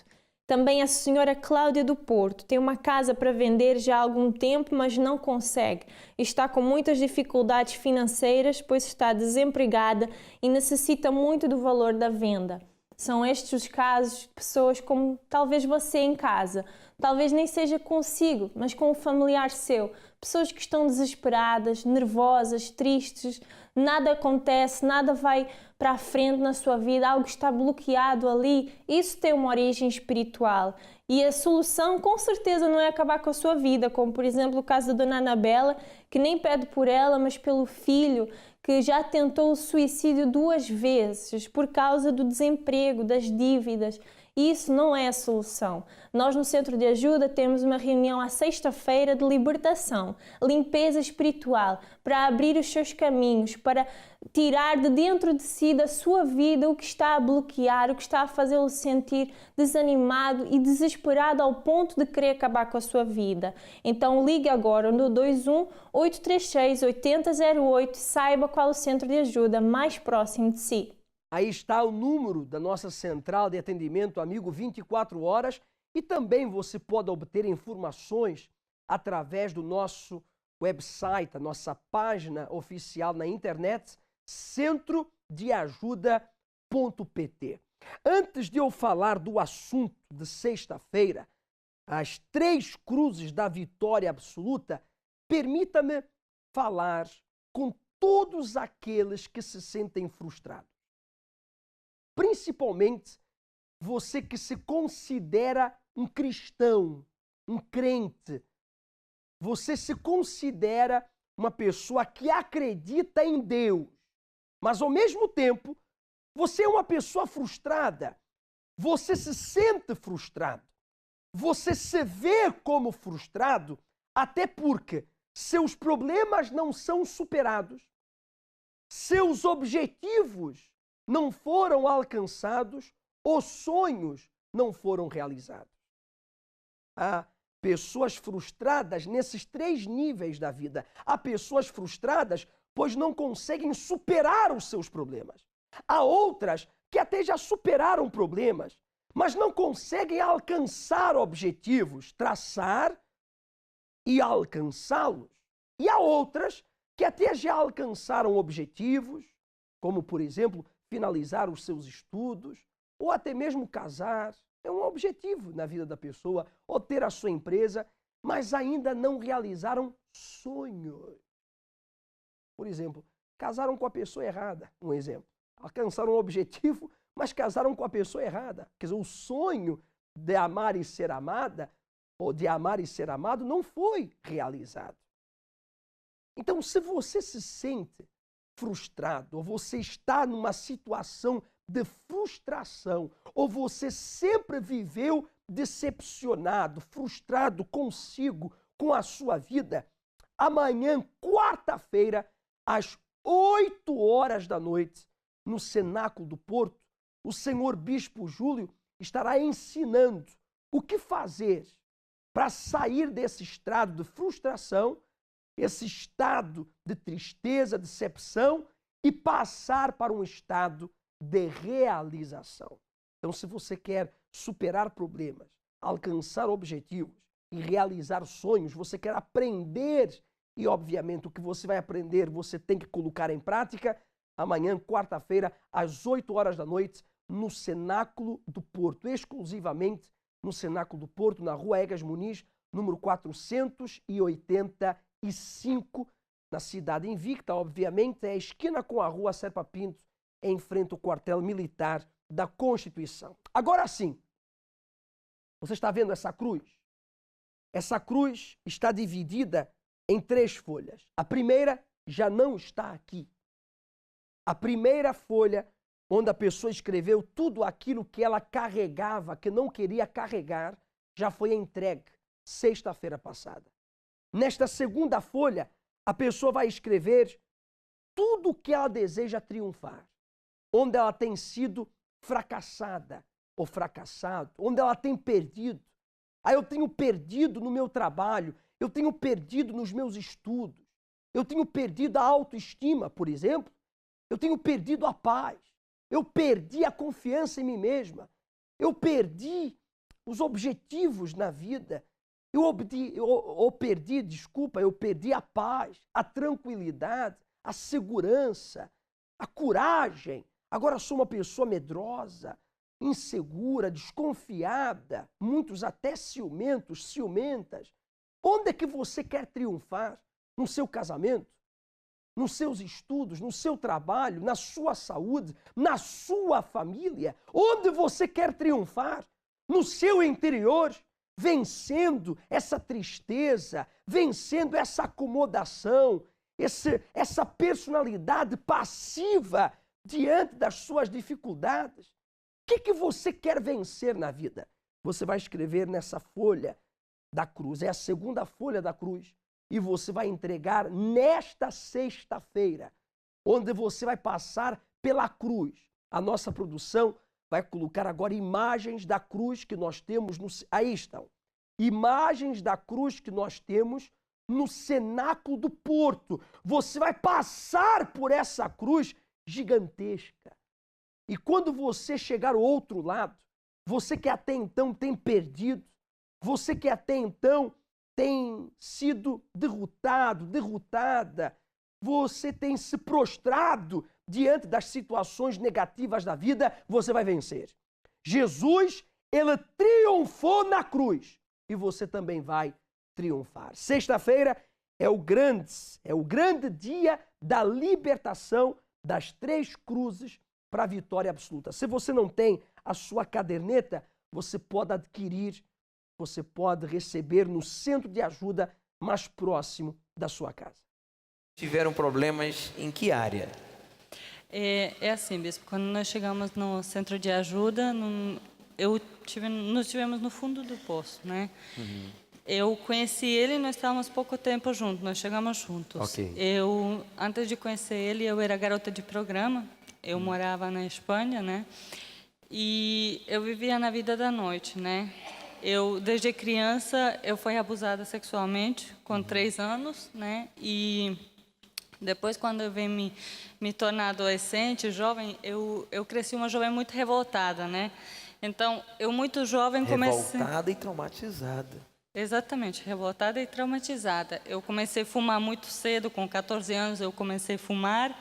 C: Também a senhora Cláudia do Porto tem uma casa para vender já há algum tempo, mas não consegue. Está com muitas dificuldades financeiras, pois está desempregada e necessita muito do valor da venda. São estes os casos de pessoas como talvez você em casa. Talvez nem seja consigo, mas com um familiar seu. Pessoas que estão desesperadas, nervosas, tristes, nada acontece, nada vai para a frente na sua vida, algo está bloqueado ali. Isso tem uma origem espiritual. E a solução com certeza não é acabar com a sua vida, como por exemplo o caso da dona Anabela, que nem pede por ela, mas pelo filho, que já tentou o suicídio 2 vezes por causa do desemprego, das dívidas. Isso não é a solução. Nós no Centro de Ajuda temos uma reunião à sexta-feira de libertação, limpeza espiritual, para abrir os seus caminhos, para tirar de dentro de si, da sua vida, o que está a bloquear, o que está a fazê-lo sentir desanimado e desesperado ao ponto de querer acabar com a sua vida. Então ligue agora no 21 836 8008 e saiba qual o Centro de Ajuda mais próximo de si.
B: Aí está o número da nossa central de atendimento Amigo 24 horas e também você pode obter informações através do nosso website, a nossa página oficial na internet, centrodeajuda.pt. Antes de eu falar do assunto de sexta-feira, as 3 cruzes da vitória absoluta, permita-me falar com todos aqueles que se sentem frustrados. Principalmente você que se considera um cristão, um crente. Você se considera uma pessoa que acredita em Deus, mas ao mesmo tempo você é uma pessoa frustrada. Você se sente frustrado. Você se vê como frustrado, até porque seus problemas não são superados, seus objetivos não foram alcançados, os sonhos não foram realizados. Há pessoas frustradas nesses 3 níveis da vida. Há pessoas frustradas pois não conseguem superar os seus problemas. Há outras que até já superaram problemas, mas não conseguem alcançar objetivos, traçar e alcançá-los. E há outras que até já alcançaram objetivos, como por exemplo, finalizar os seus estudos, ou até mesmo casar, é um objetivo na vida da pessoa, ou ter a sua empresa, mas ainda não realizaram sonhos. Por exemplo, casaram com a pessoa errada, um exemplo. Alcançaram um objetivo, mas casaram com a pessoa errada. Quer dizer, o sonho de amar e ser amada, ou de amar e ser amado, não foi realizado. Então, se você se sente frustrado, ou você está numa situação de frustração, ou você sempre viveu decepcionado, frustrado consigo, com a sua vida, amanhã, quarta-feira, às 8 horas da noite, no Cenáculo do Porto, o senhor Bispo Júlio estará ensinando o que fazer para sair desse estado de frustração, esse estado de tristeza, decepção e passar para um estado de realização. Então, se você quer superar problemas, alcançar objetivos e realizar sonhos, você quer aprender e, obviamente, o que você vai aprender você tem que colocar em prática, amanhã, quarta-feira, às 8 horas da noite, no Cenáculo do Porto, exclusivamente no Cenáculo do Porto, na Rua Egas Muniz, número 485, na Cidade Invicta, obviamente, é a esquina com a Rua Serpa Pinto, em frente ao quartel militar da Constituição. Agora sim, você está vendo essa cruz? Essa cruz está dividida em 3 folhas. A primeira já não está aqui. A primeira folha, onde a pessoa escreveu tudo aquilo que ela carregava, que não queria carregar, já foi entregue sexta-feira passada. Nesta segunda folha, a pessoa vai escrever tudo o que ela deseja triunfar, onde ela tem sido fracassada ou fracassado, onde ela tem perdido. Eu tenho perdido no meu trabalho, eu tenho perdido nos meus estudos, eu tenho perdido a autoestima, por exemplo, eu tenho perdido a paz, eu perdi a confiança em mim mesma, eu perdi os objetivos na vida, eu perdi a paz, a tranquilidade, a segurança, a coragem. Agora sou uma pessoa medrosa, insegura, desconfiada, muitos até ciumentos, ciumentas. Onde é que você quer triunfar? No seu casamento? Nos seus estudos, no seu trabalho, na sua saúde, na sua família? Onde você quer triunfar? No seu interior, vencendo essa tristeza, vencendo essa acomodação, essa personalidade passiva diante das suas dificuldades. O que você quer vencer na vida? Você vai escrever nessa folha da cruz, é a segunda folha da cruz, e você vai entregar nesta sexta-feira, onde você vai passar pela cruz. A nossa produção vai colocar agora imagens da cruz que nós temos, aí estão, imagens da cruz que nós temos no Cenáculo do Porto. Você vai passar por essa cruz gigantesca. E quando você chegar ao outro lado, você que até então tem perdido, você que até então tem sido derrotado, derrotada, você tem se prostrado diante das situações negativas da vida, você vai vencer. Jesus, ele triunfou na cruz e você também vai triunfar. Sexta-feira é o grande dia da libertação das 3 cruzes para a vitória absoluta. Se você não tem a sua caderneta, você pode adquirir, você pode receber no centro de ajuda mais próximo da sua casa.
R: Tiveram problemas em que área?
S: É assim, bispo, quando nós chegamos no centro de ajuda, nós estivemos no fundo do poço, né? Uhum. Eu conheci ele e nós estávamos pouco tempo juntos, nós chegamos juntos. Okay. Antes de conhecer ele, eu era garota de programa, eu morava na Espanha, né? E eu vivia na vida da noite, né? Desde criança, eu fui abusada sexualmente, com 3 anos, né? E depois, quando eu vim me tornar adolescente, jovem, eu cresci uma jovem muito revoltada, né? Então, eu muito jovem comecei...
R: Revoltada e traumatizada.
S: Exatamente, revoltada e traumatizada. Eu comecei a fumar muito cedo, com 14 anos eu comecei a fumar,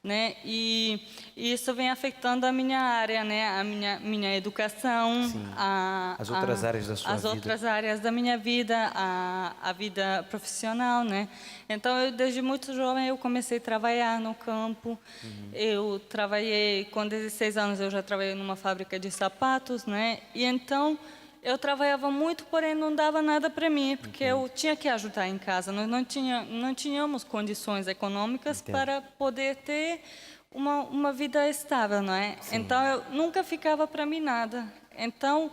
S: né? E isso vem afetando a minha área, né? A minha educação,
R: as outras áreas da sua vida. As
S: outras áreas da minha vida, a vida profissional, né? Então, desde muito jovem, eu comecei a trabalhar no campo. Uhum. Eu trabalhei, com 16 anos, eu já trabalhei numa fábrica de sapatos, né? E então, eu trabalhava muito, porém não dava nada para mim, porque eu tinha que ajudar em casa. Nós não tínhamos condições econômicas para poder ter uma vida estável, não é?
R: Sim.
S: Então, eu nunca ficava para mim nada. Então,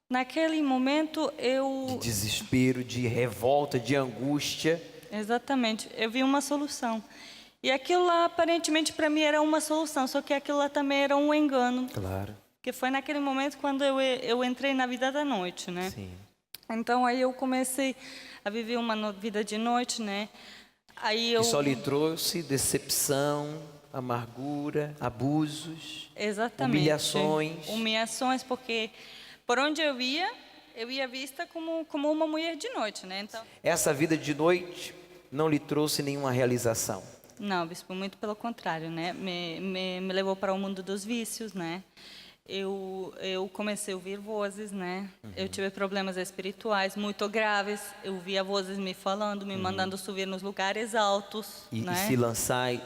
S: naquele momento,
R: De desespero, de revolta, de angústia.
S: Exatamente, eu vi uma solução. E aquilo lá, aparentemente, para mim era uma solução, só que aquilo lá também era um engano.
R: Claro.
S: Que foi naquele momento quando eu entrei na vida da noite, né?
R: Sim.
S: Então, aí eu comecei a viver uma vida de noite, né? Aí eu...
R: E só lhe trouxe decepção, amargura, abusos,
S: Exatamente.
R: humilhações.
S: Humilhações, porque por onde eu ia vista como uma mulher de noite, né? Então...
R: Essa vida de noite não lhe trouxe nenhuma realização.
S: Não, bispo, muito pelo contrário, né? Me levou para o mundo dos vícios, né? Eu comecei a ouvir vozes, né? Eu tive problemas espirituais muito graves. Eu via vozes me falando, me mandando subir nos lugares altos, né?
R: E se lançar e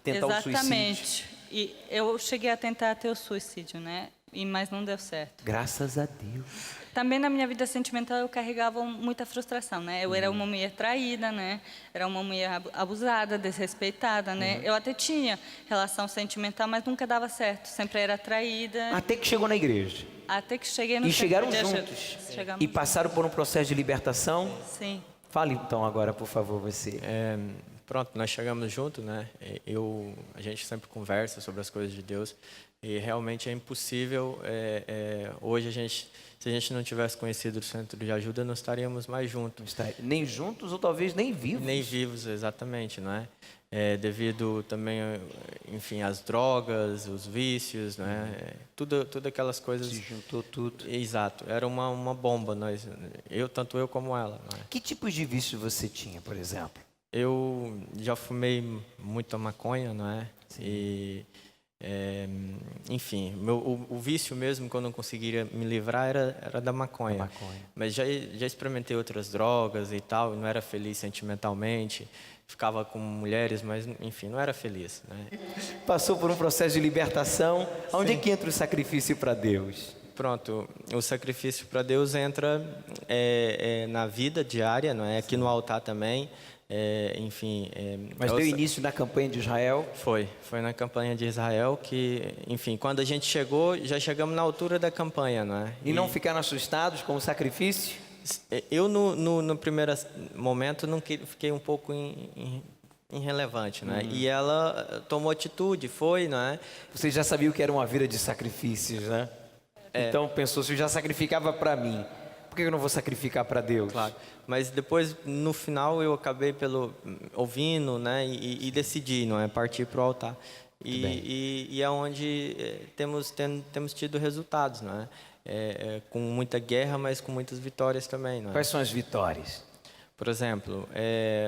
R: tentar o suicídio.
S: Exatamente. E eu cheguei a tentar ter o suicídio, né? Mas não deu certo.
R: Graças a Deus.
S: Também na minha vida sentimental eu carregava muita frustração, né? Eu era uma mulher traída, né? Era uma mulher abusada, desrespeitada, né? Eu até tinha relação sentimental, mas nunca dava certo. Sempre era traída.
R: Até que chegou na igreja.
S: Até que cheguei no
R: E chegaram
S: centro de
R: juntos.
S: ajuda. Chegamos
R: E passaram por um processo de libertação.
S: Sim.
R: Fale então agora, por favor, você.
T: Pronto, nós chegamos juntos, né? A gente sempre conversa sobre as coisas de Deus e realmente é impossível. Hoje se a gente não tivesse conhecido o centro de ajuda, não estaríamos mais juntos.
R: Nem juntos ou talvez nem vivos.
T: Nem vivos, exatamente, não é? Devido também, enfim, às drogas, os vícios, né? Tudo aquelas coisas.
R: Se juntou tudo.
T: Exato, era uma bomba, tanto eu como ela. Não é?
R: Que tipos de vício você tinha, por exemplo?
T: Eu já fumei muita maconha, não é? Sim. Enfim, o vício mesmo, quando eu não conseguiria me livrar, era da maconha. Mas já experimentei outras drogas e tal, não era feliz sentimentalmente, ficava com mulheres, mas enfim, não era feliz, né?
R: Passou por um processo de libertação. Onde é que entra o sacrifício para Deus?
T: Pronto, o sacrifício para Deus entra na vida diária, não é? Aqui no altar também.
R: Mas deu início na campanha de Israel?
T: Foi na campanha de Israel que, enfim, quando a gente chegou, já chegamos na altura da campanha, não é?
R: E não ficaram assustados com o sacrifício?
T: Eu, no primeiro momento, não fiquei um pouco irrelevante, né? E ela tomou atitude, não é?
R: Você já sabia o que era uma vida de sacrifícios, né? Então pensou, se eu já sacrificava para mim, por que eu não vou sacrificar para Deus?
T: Claro, mas depois, no final, eu acabei ouvindo, né? E decidi, não é? Partir para o altar. E é onde temos tido resultados, não é? Com muita guerra, mas com muitas vitórias também, não é?
R: Quais são as vitórias?
T: Por exemplo,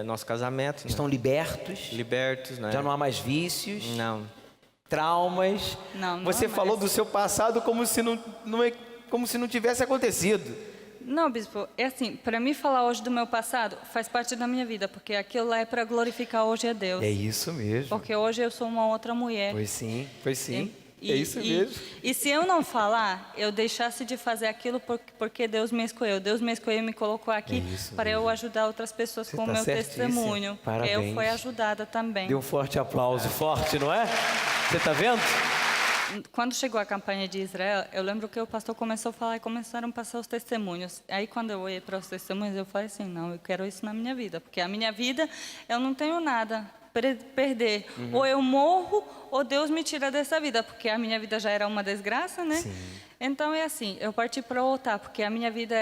T: nosso casamento.
R: Estão libertos?
T: Libertos, né?
R: Já não há mais vícios?
T: Não.
R: Traumas?
S: Não
R: Você falou do seu passado como se não tivesse acontecido.
S: Não, bispo, é assim, para mim falar hoje do meu passado faz parte da minha vida, porque aquilo lá é para glorificar hoje a Deus.
R: É isso mesmo.
S: Porque hoje eu sou uma outra mulher.
R: Pois sim. É isso mesmo.
S: E se eu não falar, eu deixasse de fazer aquilo porque Deus me escolheu. Deus me escolheu e me colocou aqui para eu ajudar outras pessoas com o meu testemunho.
R: Parabéns.
S: Eu fui ajudada também.
R: Dê um forte aplauso, forte, não é? Você está vendo?
S: Quando chegou a campanha de Israel, eu lembro que o pastor começou a falar e começaram a passar os testemunhos. Aí, quando eu olhei para os testemunhos, eu falei assim, não, eu quero isso na minha vida. Porque a minha vida, eu não tenho nada para perder. Ou eu morro, ou Deus me tira dessa vida. Porque a minha vida já era uma desgraça, né? Sim. Então, é assim, eu parti para o altar. Porque a minha vida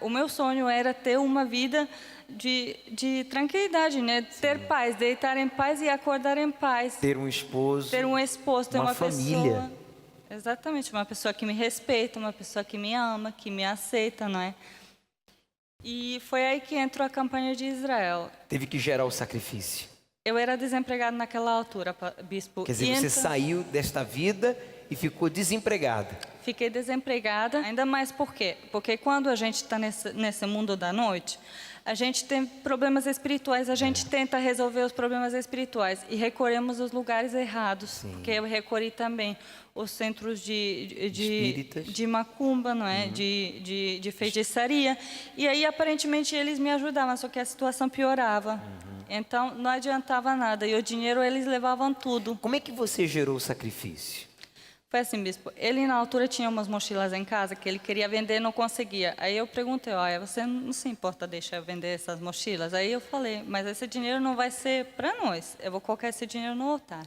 S: o meu sonho era ter uma vida de tranquilidade, né? Sim. Ter paz, deitar em paz e acordar em paz.
R: Ter um esposo.
S: Ter uma
R: família.
S: Pessoa. Exatamente, uma pessoa que me respeita, uma pessoa que me ama, que me aceita, não é? E foi aí que entrou a campanha de Israel.
R: Teve que gerar o sacrifício.
S: Eu era desempregada naquela altura, bispo.
R: Quer dizer, você saiu desta vida e ficou desempregada.
S: Fiquei desempregada, ainda mais por quê? Porque quando a gente está nesse mundo da noite, A gente tem problemas espirituais, a gente tenta resolver os problemas espirituais e recorremos aos lugares errados. Porque eu recorri também os centros de macumba, não é? De feitiçaria. E aí, aparentemente, eles me ajudavam, só que a situação piorava. Então, não adiantava nada. E o dinheiro, eles levavam tudo.
R: Como é que você gerou o sacrifício?
S: Foi assim, bispo. Ele, na altura, tinha umas mochilas em casa que ele queria vender e não conseguia. Aí eu perguntei, olha, você não se importa deixar eu vender essas mochilas? Aí eu falei, mas esse dinheiro não vai ser para nós. Eu vou colocar esse dinheiro no altar.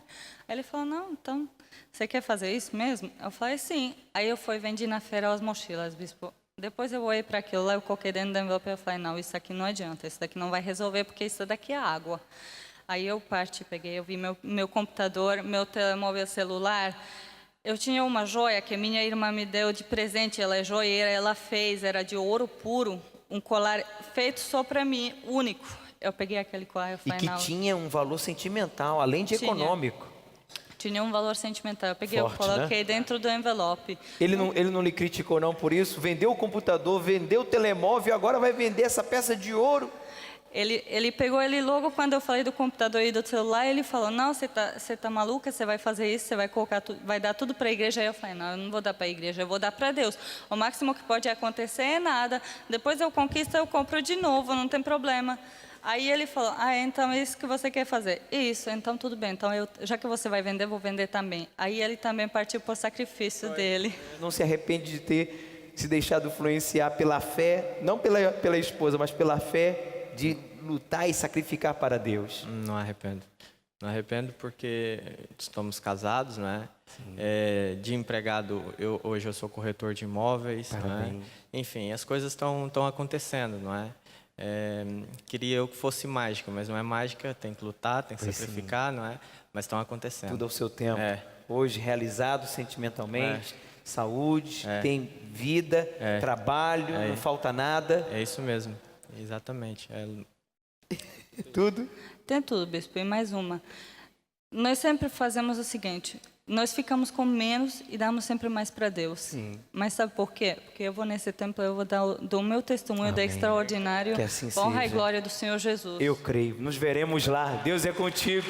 S: Aí ele falou, não, então, você quer fazer isso mesmo? Eu falei, sim. Aí eu fui e vendi na feira as mochilas, bispo. Depois eu olhei para aquilo lá, eu coloquei dentro do envelope e eu falei, não, isso aqui não adianta, isso daqui não vai resolver, porque isso daqui é água. Aí eu peguei, eu vi meu computador, meu telemóvel celular. Eu tinha uma joia que minha irmã me deu de presente, ela é joieira, ela fez, era de ouro puro, um colar feito só para mim, único. Eu peguei aquele colar e falei,
R: e que tinha um valor sentimental, além de econômico.
S: Tinha um valor sentimental. Eu peguei,
R: Forte,
S: eu coloquei
R: né?
S: dentro do envelope.
R: Ele não lhe criticou não por isso? Vendeu o computador, vendeu o telemóvel, agora vai vender essa peça de ouro?
S: Ele pegou ele logo quando eu falei do computador e do celular, ele falou, não, você tá maluca, você vai fazer isso, você vai colocar vai dar tudo para a igreja. Aí eu falei, não, eu não vou dar para a igreja, eu vou dar para Deus. O máximo que pode acontecer é nada. Depois eu conquisto, eu compro de novo, não tem problema. Aí ele falou, então é isso que você quer fazer? Isso, então tudo bem. Então já que você vai vender, eu vou vender também. Aí ele também partiu para o sacrifício dele.
R: Não se arrepende de ter se deixado influenciar pela fé, não pela esposa, mas pela fé de lutar e sacrificar para Deus?
T: Não arrependo. Não arrependo porque estamos casados, não é? De empregado, hoje eu sou corretor de imóveis, não é? Enfim, as coisas estão acontecendo, não é? Queria eu que fosse mágica, mas não é mágica, tem que lutar, tem que sacrificar, não é? Mas estão acontecendo.
R: Tudo ao seu tempo. Hoje realizado sentimentalmente, saúde, tem vida, trabalho, não falta nada.
T: É isso mesmo, exatamente.
R: Tudo?
S: Tem tudo, bispo. E mais uma. Nós sempre fazemos o seguinte, nós ficamos com menos e damos sempre mais para Deus.
R: Sim.
S: Mas sabe por quê? Porque eu vou nesse templo, eu vou dar do meu testemunho da extraordinário
R: que assim
S: honra
R: seja.
S: e glória do Senhor Jesus.
R: Eu creio. Nos veremos lá. Deus é contigo.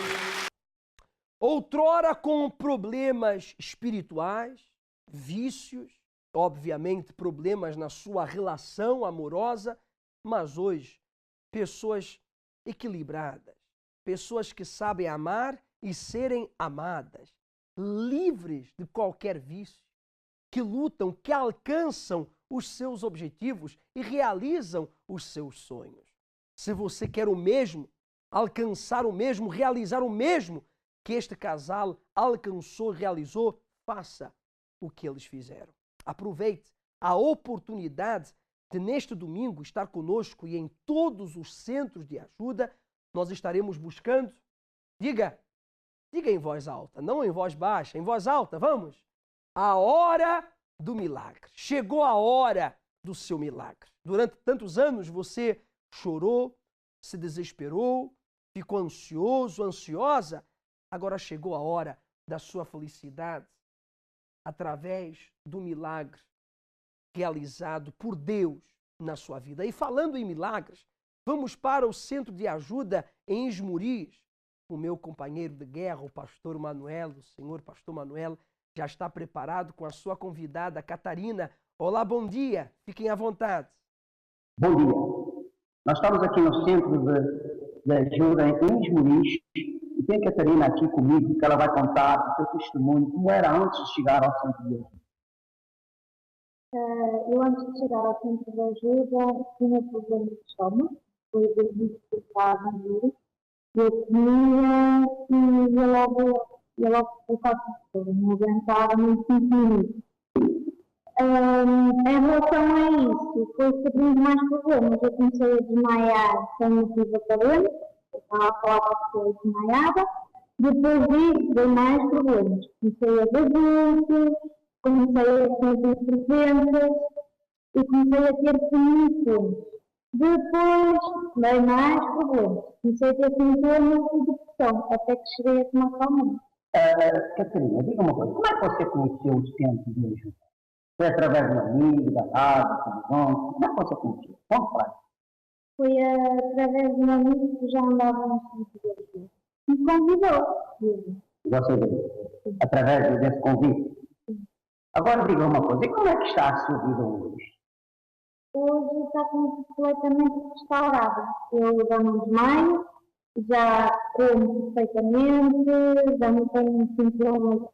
B: Outrora com problemas espirituais, vícios, obviamente problemas na sua relação amorosa, mas hoje pessoas equilibradas, pessoas que sabem amar e serem amadas, livres de qualquer vício, que lutam, que alcançam os seus objetivos e realizam os seus sonhos. Se você quer o mesmo, alcançar o mesmo, realizar o mesmo que este casal alcançou, realizou, faça o que eles fizeram. Aproveite a oportunidade de neste domingo estar conosco e em todos os centros de ajuda nós estaremos buscando. Diga em voz alta, não em voz baixa, em voz alta, vamos. A hora do milagre. Chegou a hora do seu milagre. Durante tantos anos você chorou, se desesperou, ficou ansioso, ansiosa. Agora chegou a hora da sua felicidade através do milagre realizado por Deus na sua vida. E falando em milagres, vamos para o centro de ajuda em Esmoriz. O meu companheiro de guerra, o pastor Manuel, o senhor pastor Manuel, já está preparado com a sua convidada, Catarina. Olá, bom dia. Fiquem à vontade.
U: Bom dia. Nós estamos aqui no centro de ajuda em Esmoriz e tem a Catarina aqui comigo, que ela vai contar o seu testemunho, como era antes de chegar ao centro de ajuda.
V: Eu antes de chegar ao centro de ajuda tinha problemas de estômago, foi desde que estava a vir. Eu comia e ia logo ficar com tudo, não aguentava nem 5 minutos. Em relação a isso, foi surgindo mais problemas. Eu comecei a desmaiar sem motivo aparente, eu estava a falar com a pessoa desmaiada. Depois disso, dei mais problemas. Comecei a beber, comecei a sentir presentes e comecei a ter sintomas. Depois, dei mais problemas. Comecei a ter sintomas de depressão, até que cheguei a tomar calmante.
U: Catarina, diga uma coisa, como é que você conheceu o centro de ajuda? Foi através de um amigo, da rádio, da televisão? Como é que você conheceu? Conte para
V: Foi através de um amigo que já andava no centro de ajuda. Me convidou.
U: Você, através desse convite. Agora diga uma coisa, e como é que está a sua vida hoje?
V: Hoje está completamente restaurada. Eu já não desmaio, já como perfeitamente, já não tenho sintomas de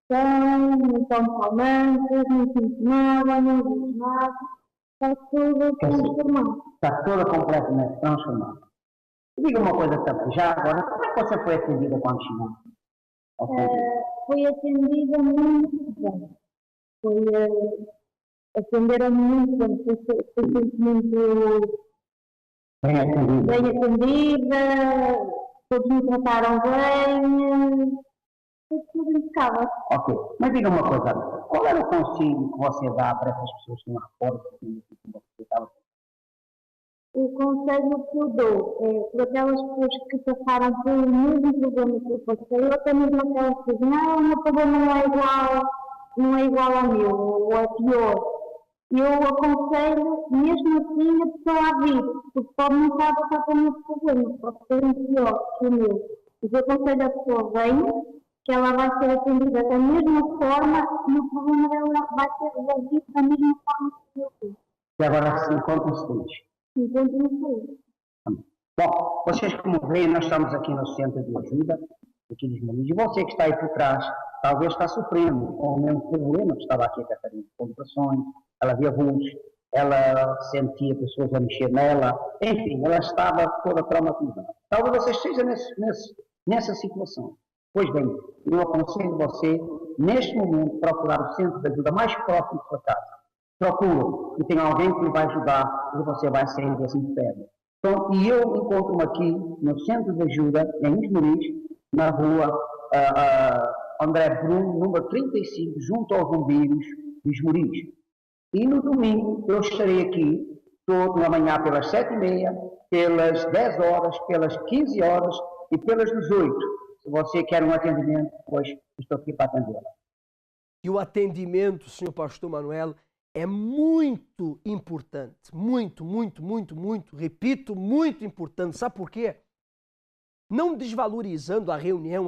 V: depressão, não tomo calmantes, não sinto nada, não vejo nada. Está tudo transformado.
U: Está toda completamente transformada. Diga uma coisa também, já agora, como é que você foi atendida quando chegou?
V: Foi atendida muito bem. Atenderam muito bem. Fui muito bem atendida, todos me trataram bem, foi tudo impecável.
U: Ok, mas diga uma coisa, qual era o conselho que você dá para essas pessoas que não reportam?
V: O conselho que eu dou é para aquelas pessoas que passaram pelo mesmo problema que eu passei, ou até mesmo aquelas que dizem, o meu problema não é igual ao meu, ou é pior. Eu aconselho, mesmo assim, a pessoa a vir, porque pode não estar a passar pelo mesmo problema, pode ser um pior que o meu. Mas eu aconselho a pessoa venha, que ela vai ser atendida da mesma forma e o problema dela vai ser resolvido da mesma forma que eu fiz.
U: E agora se encontram-se todos. Bom, vocês como veem, nós estamos aqui no centro de ajuda, aqui dos Molinos, e você que está aí por trás, talvez está sofrendo com o mesmo problema que estava aqui a Catarina, complicações, ela via vultos, ela sentia pessoas a mexer nela, enfim, ela estava toda traumatizada. Talvez você esteja nessa situação. Pois bem, eu aconselho você, neste momento, procurar o centro de ajuda mais próximo de sua casa. Procura, e tem alguém que lhe vai ajudar e você vai sair desse inferno. Então, e eu encontro-me aqui no Centro de Ajuda, em Esmoriz, na rua André Bruno, número 35, junto aos bombeiros de Esmoriz. E no domingo eu estarei aqui, toda a manhã pelas 7h30, pelas 10 horas, pelas 15 horas e pelas 18. Se você quer um atendimento, pois estou aqui para atendê-la.
B: E o atendimento, senhor pastor Manuel, é muito importante. Muito, repito, muito importante. Sabe por quê? Não desvalorizando a reunião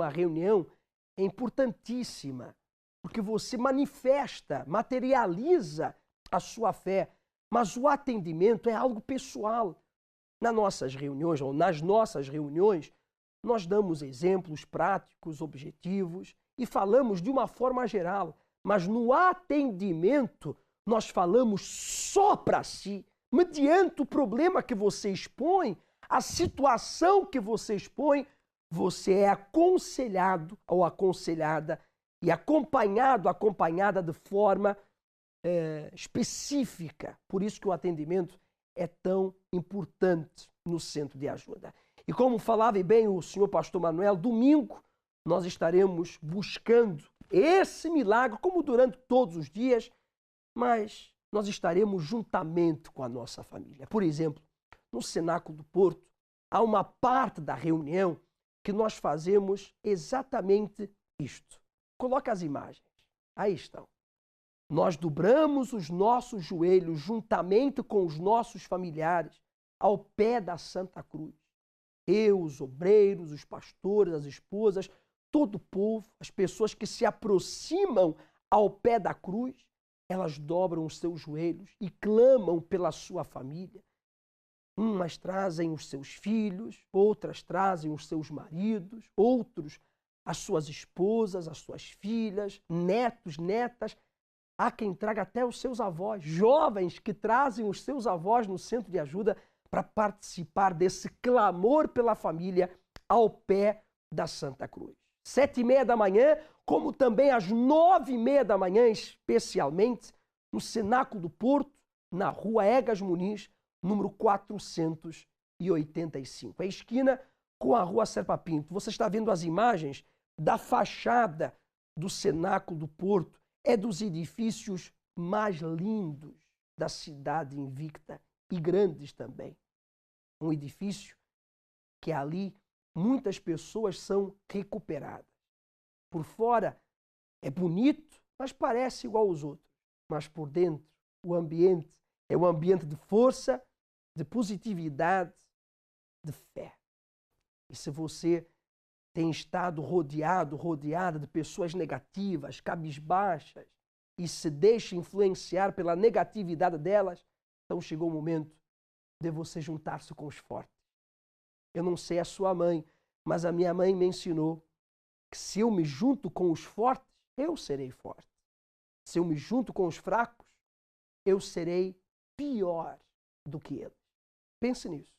B: é importantíssima, porque você manifesta, materializa a sua fé, mas o atendimento é algo pessoal. Nas nossas reuniões, nós damos exemplos práticos, objetivos e falamos de uma forma geral, mas no atendimento nós falamos só para si, mediante o problema que você expõe, a situação que você expõe, você é aconselhado ou aconselhada e acompanhada de forma específica. Por isso que o atendimento é tão importante no centro de ajuda. E como falava bem o senhor pastor Manuel, domingo nós estaremos buscando esse milagre, como durante todos os dias, mas nós estaremos juntamente com a nossa família. Por exemplo, no Cenáculo do Porto, há uma parte da reunião que nós fazemos exatamente isto. Coloca as imagens. Aí estão. Nós dobramos os nossos joelhos juntamente com os nossos familiares ao pé da Santa Cruz. Eu, os obreiros, os pastores, as esposas, todo o povo, as pessoas que se aproximam ao pé da cruz, elas dobram os seus joelhos e clamam pela sua família. Umas trazem os seus filhos, outras trazem os seus maridos, outros as suas esposas, as suas filhas, netos, netas. Há quem traga até os seus avós, jovens que trazem os seus avós no centro de ajuda para participar desse clamor pela família ao pé da Santa Cruz. 7h30 da manhã, como também às 9h30 da manhã, especialmente no Cenáculo do Porto, na rua Egas Muniz, número 485. É a esquina com a rua Serpa Pinto. Você está vendo as imagens da fachada do Cenáculo do Porto. É dos edifícios mais lindos da cidade invicta e grandes também. Um edifício que ali muitas pessoas são recuperadas. Por fora é bonito, mas parece igual aos outros. Mas por dentro, o ambiente é um ambiente de força, de positividade, de fé. E se você tem estado rodeada de pessoas negativas, cabisbaixas, e se deixa influenciar pela negatividade delas, então chegou o momento de você juntar-se com os fortes. Eu não sei a sua mãe, mas a minha mãe me ensinou que se eu me junto com os fortes, eu serei forte. Se eu me junto com os fracos, eu serei pior do que eles. Pense nisso.